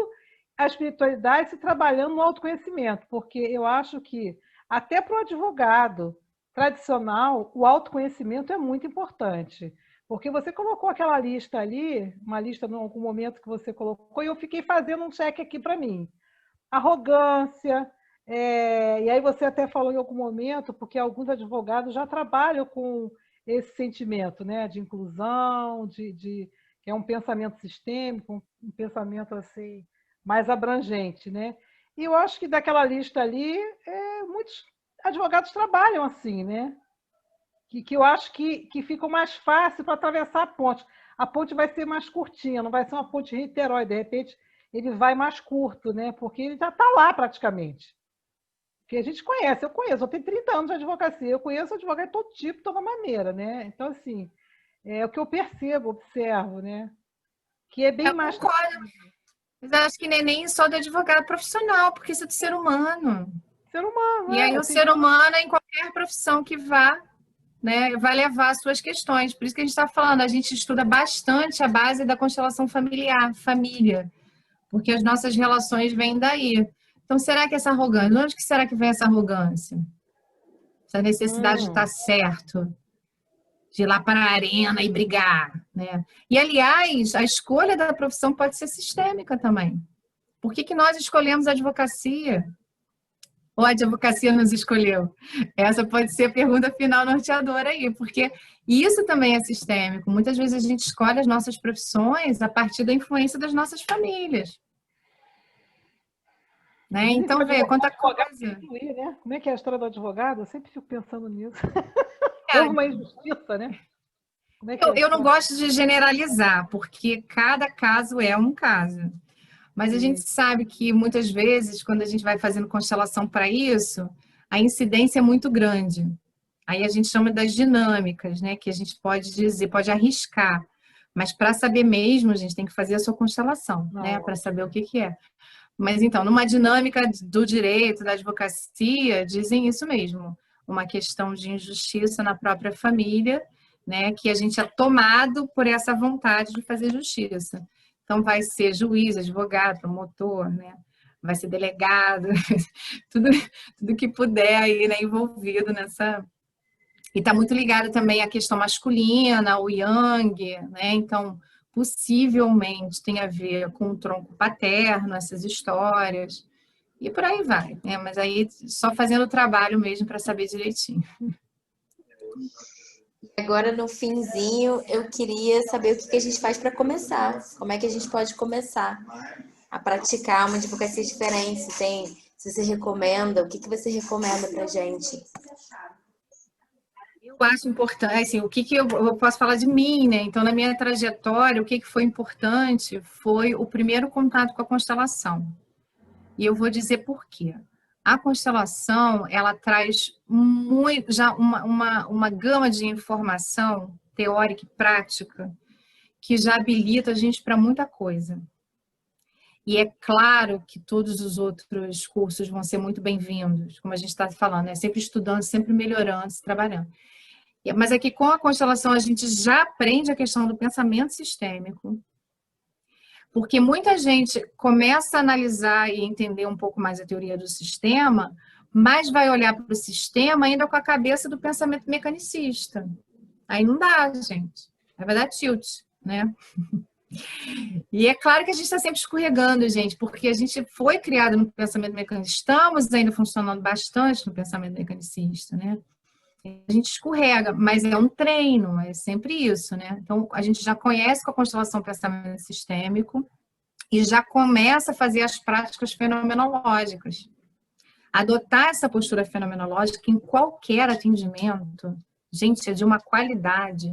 a espiritualidade, se trabalhando no autoconhecimento, porque eu acho que até para o advogado tradicional, o autoconhecimento é muito importante. Porque você colocou aquela lista ali, uma lista em algum momento que você colocou, e eu fiquei fazendo um check aqui para mim. Arrogância, e aí você até falou em algum momento, porque alguns advogados já trabalham com esse sentimento, né, de inclusão, que é um pensamento sistêmico, um pensamento assim, mais abrangente, né? E eu acho que daquela lista ali, muitos advogados trabalham assim, né? Que eu acho que fica mais fácil para atravessar a ponte. A ponte vai ser mais curtinha, não vai ser uma ponte Niterói, de repente ele vai mais curto, né? Porque ele já está lá praticamente. Porque a gente conhece, eu conheço, eu tenho 30 anos de advocacia, eu conheço advogado de todo tipo, de toda maneira, né? Então, assim, é o que eu percebo, observo, né? Que é bem mais... Mas eu acho que nem só do advogado profissional, porque isso é do ser humano. Ser humano, e aí o ser humano, em qualquer profissão que vá, né, vai levar as suas questões. Por isso que a gente está falando, a gente estuda bastante a base da constelação familiar, família, porque as nossas relações vêm daí. Então, será que essa arrogância, de onde que será que vem essa arrogância? Essa necessidade de estar certo, de ir lá para a arena e brigar, né? E, aliás, a escolha da profissão pode ser sistêmica também. Por que nós escolhemos a advocacia? Ou a advocacia nos escolheu? Essa pode ser a pergunta final norteadora aí, porque isso também é sistêmico. Muitas vezes a gente escolhe as nossas profissões a partir da influência das nossas famílias. Né? Então, vê quanta coisa. Né? Como é que é a história do advogado? Eu sempre fico pensando nisso. Houve uma injustiça, né? Eu não gosto de generalizar, porque cada caso é um caso. Mas a gente sabe que muitas vezes, quando a gente vai fazendo constelação para isso, a incidência é muito grande. Aí a gente chama das dinâmicas, né? Que a gente pode dizer, pode arriscar. Mas para saber mesmo, a gente tem que fazer a sua constelação, né? Para saber o que é. Mas então, numa dinâmica do direito, da advocacia, dizem isso mesmo. Uma questão de injustiça na própria família, né? Que a gente é tomado por essa vontade de fazer justiça. Então, vai ser juiz, advogado, promotor, né? vai ser delegado, tudo que puder aí, né, envolvido nessa... E está muito ligado também à questão masculina, ao yang, né? Então, possivelmente tem a ver com o tronco paterno, essas histórias, e por aí vai, né? Mas aí só fazendo o trabalho mesmo para saber direitinho. Agora, no finzinho, eu queria saber o que a gente faz para começar. Como é que a gente pode começar a praticar uma advocacia diferente? Se você recomenda, o que você recomenda para a gente? Eu acho importante, assim, o que eu posso falar de mim, né? Então, na minha trajetória, o que foi importante foi o primeiro contato com a constelação. E eu vou dizer por quê. A constelação, ela traz já uma gama de informação teórica e prática que já habilita a gente para muita coisa. E é claro que todos os outros cursos vão ser muito bem-vindos, como a gente está falando, né? Sempre estudando, sempre melhorando, se trabalhando. Mas aqui com a constelação a gente já aprende a questão do pensamento sistêmico, porque muita gente começa a analisar e entender um pouco mais a teoria do sistema, mas vai olhar para o sistema ainda com a cabeça do pensamento mecanicista. Aí não dá, gente. Aí vai dar tilt, né? E é claro que a gente está sempre escorregando, gente, porque a gente foi criado no pensamento mecanicista, estamos ainda funcionando bastante no pensamento mecanicista, né? A gente escorrega, mas é um treino, é sempre isso, né? Então, a gente já conhece com a constelação pensamento sistêmico e já começa a fazer as práticas fenomenológicas. Adotar essa postura fenomenológica em qualquer atendimento, gente, é de uma qualidade.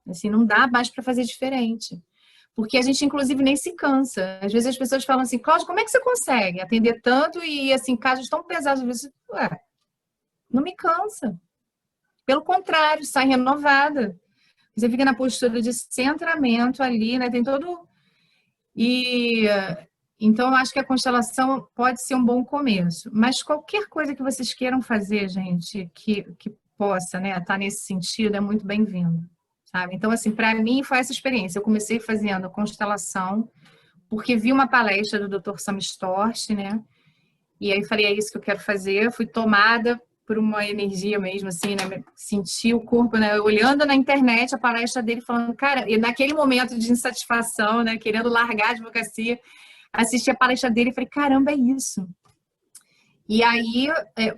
Assim, não dá mais para fazer diferente. Porque a gente, inclusive, nem se cansa. Às vezes as pessoas falam assim, Cláudia, como é que você consegue atender tanto e, assim, casos tão pesados? Às vezes, não me cansa. Pelo contrário, sai renovada. Você fica na postura de centramento ali, né? Tem todo... Então, eu acho que a constelação pode ser um bom começo. Mas qualquer coisa que vocês queiram fazer, gente, que possa, né, estar nesse sentido, é muito bem-vindo. Sabe? Então, assim, para mim foi essa experiência. Eu comecei fazendo constelação, porque vi uma palestra do Dr. Sam Storch, né? E aí falei, é isso que eu quero fazer. Eu fui tomada por uma energia mesmo, assim, né? Senti o corpo, né? Olhando na internet a palestra dele, falando, cara, e naquele momento de insatisfação, né? Querendo largar a advocacia, assisti a palestra dele e falei, caramba, é isso. E aí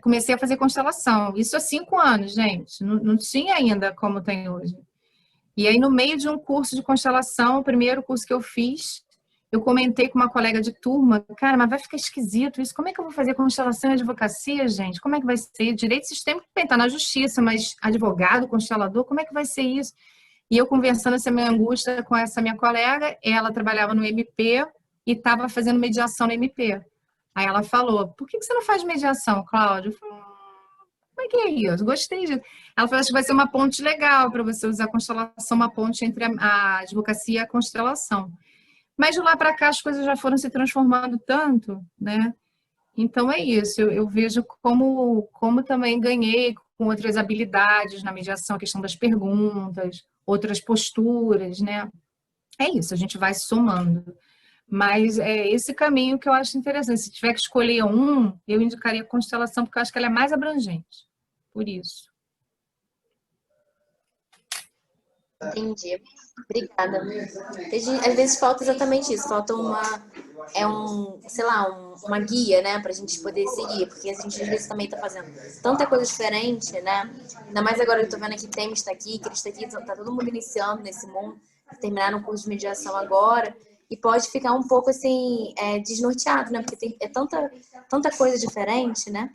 comecei a fazer constelação. Isso há 5 anos, gente. Não tinha ainda como tem hoje. E aí, no meio de um curso de constelação, o primeiro curso que eu fiz, eu comentei com uma colega de turma, cara, mas vai ficar esquisito isso. Como é que eu vou fazer constelação e advocacia, gente? Como é que vai ser? Direito sistêmico está na justiça, mas advogado, constelador, como é que vai ser isso? E eu conversando essa minha angústia com essa minha colega, ela trabalhava no MP e estava fazendo mediação no MP. Aí ela falou, por que você não faz mediação, Cláudia? Eu falei, como é que é isso? Gostei disso. Ela falou, acho que vai ser uma ponte legal para você usar a constelação, uma ponte entre a advocacia e a constelação. Mas de lá para cá as coisas já foram se transformando tanto, né? Então é isso, eu vejo como também ganhei com outras habilidades na mediação, a questão das perguntas, outras posturas, né? É isso, a gente vai somando. Mas é esse caminho que eu acho interessante. Se tiver que escolher um, eu indicaria a constelação, porque eu acho que ela é mais abrangente. Por isso. Entendi. Obrigada. Às vezes falta exatamente isso, falta uma guia, né, pra gente poder seguir, porque a gente às vezes também tá fazendo tanta coisa diferente, né, ainda mais agora eu tô vendo aqui, Temis tá aqui, Cris tá aqui, tá todo mundo iniciando nesse mundo, terminaram um curso de mediação agora, e pode ficar um pouco assim, desnorteado, né, porque é tanta coisa diferente, né,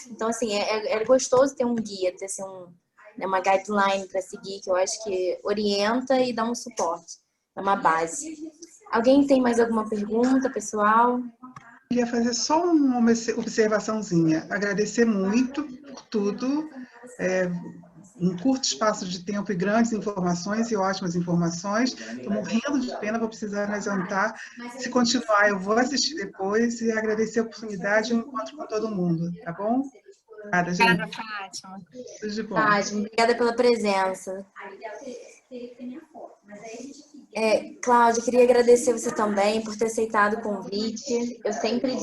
então assim, é gostoso ter um guia, ter assim uma guideline para seguir, que eu acho que orienta e dá um suporte, dá uma base. Alguém tem mais alguma pergunta, pessoal? Eu queria fazer só uma observaçãozinha. Agradecer muito por tudo. Um curto espaço de tempo e grandes informações e ótimas informações. Estou morrendo de pena, vou precisar me ausentar. Se continuar, eu vou assistir depois e agradecer a oportunidade e o encontro com todo mundo, tá bom? Obrigada, gente. Obrigada, Fátima. Tudo de bom. Fátima, obrigada pela presença. Aí teria que ter minha foto, mas aí a gente fica. Cláudia, queria agradecer você também por ter aceitado o convite.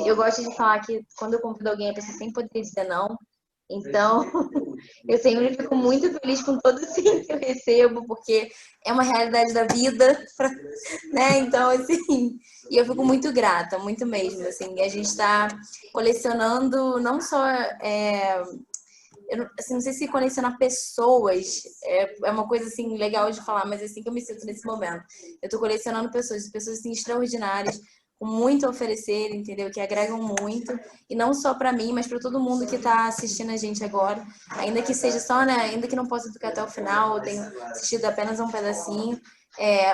Eu gosto de falar que quando eu convido alguém, a pessoa sempre poderia dizer não. Então, eu sempre fico muito feliz com todo sim que eu recebo, porque é uma realidade da vida, né? Então, assim, e eu fico muito grata, muito mesmo, assim. A gente está colecionando não só não sei se colecionar pessoas é uma coisa assim legal de falar, mas é assim que eu me sinto nesse momento. Eu tô colecionando pessoas assim extraordinárias, com muito a oferecer, entendeu? Que agregam muito, e não só para mim, mas para todo mundo que tá assistindo a gente agora, ainda que seja só, né, ainda que não possa ficar até o final, eu tenho assistido apenas um pedacinho.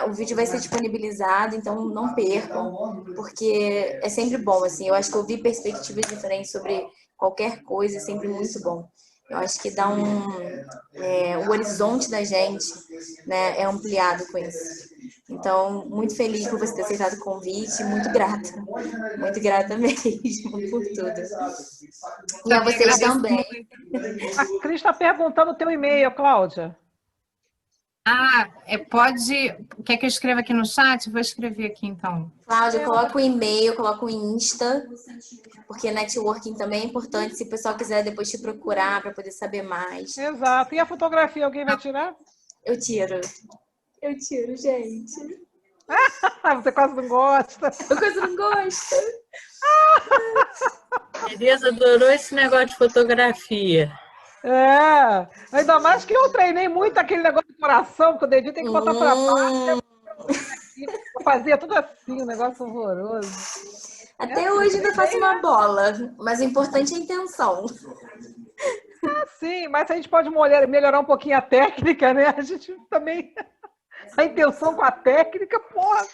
O vídeo vai ser disponibilizado, então não percam, porque é sempre bom, assim, eu acho que ouvir perspectivas diferentes sobre qualquer coisa é sempre muito bom. Eu acho que dá o horizonte da gente, né, é ampliado com isso. Então, muito feliz por você ter aceitado o convite, muito grata mesmo por tudo. E a vocês também. A Cris está perguntando o teu e-mail, Cláudia. Quer que eu escreva aqui no chat? Vou escrever aqui, então. Cláudia, coloca o e-mail, coloca o Insta, porque networking também é importante, se o pessoal quiser depois te procurar para poder saber mais. Exato. E a fotografia, alguém vai tirar? Eu tiro, gente. Você quase não gosta. Eu quase não gosto. Tereza adorou esse negócio de fotografia. Ainda mais que eu treinei muito aquele negócio de coração, que o dedinho tem que botar para baixo. Eu fazia tudo assim, um negócio horroroso. Até hoje ainda faço uma bola, mas o importante é a intenção. Sim, mas a gente pode melhorar um pouquinho a técnica, né? A gente também... A intenção com a técnica, porra!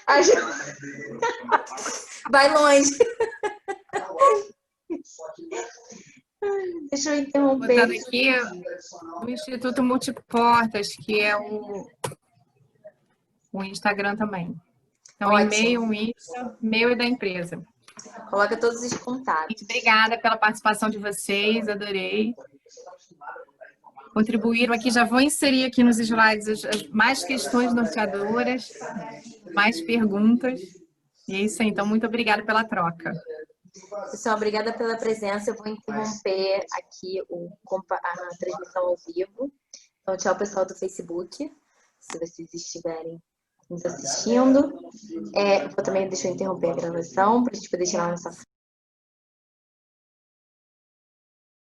Vai longe. Deixa eu interromper. Botando aqui o Instituto Multiportas, que é o Instagram também. Então, e-mail, o Insta, e-mail é da empresa. Coloca todos os contatos. Muito obrigada pela participação de vocês, adorei. Contribuíram aqui, já vou inserir aqui nos slides mais questões norteadoras, mais perguntas. E é isso aí, então, muito obrigada pela troca. Pessoal, obrigada pela presença. Eu vou interromper aqui a transmissão ao vivo. Então, tchau, pessoal do Facebook, se vocês estiverem nos assistindo. Deixa eu interromper a gravação para a gente poder tirar nossa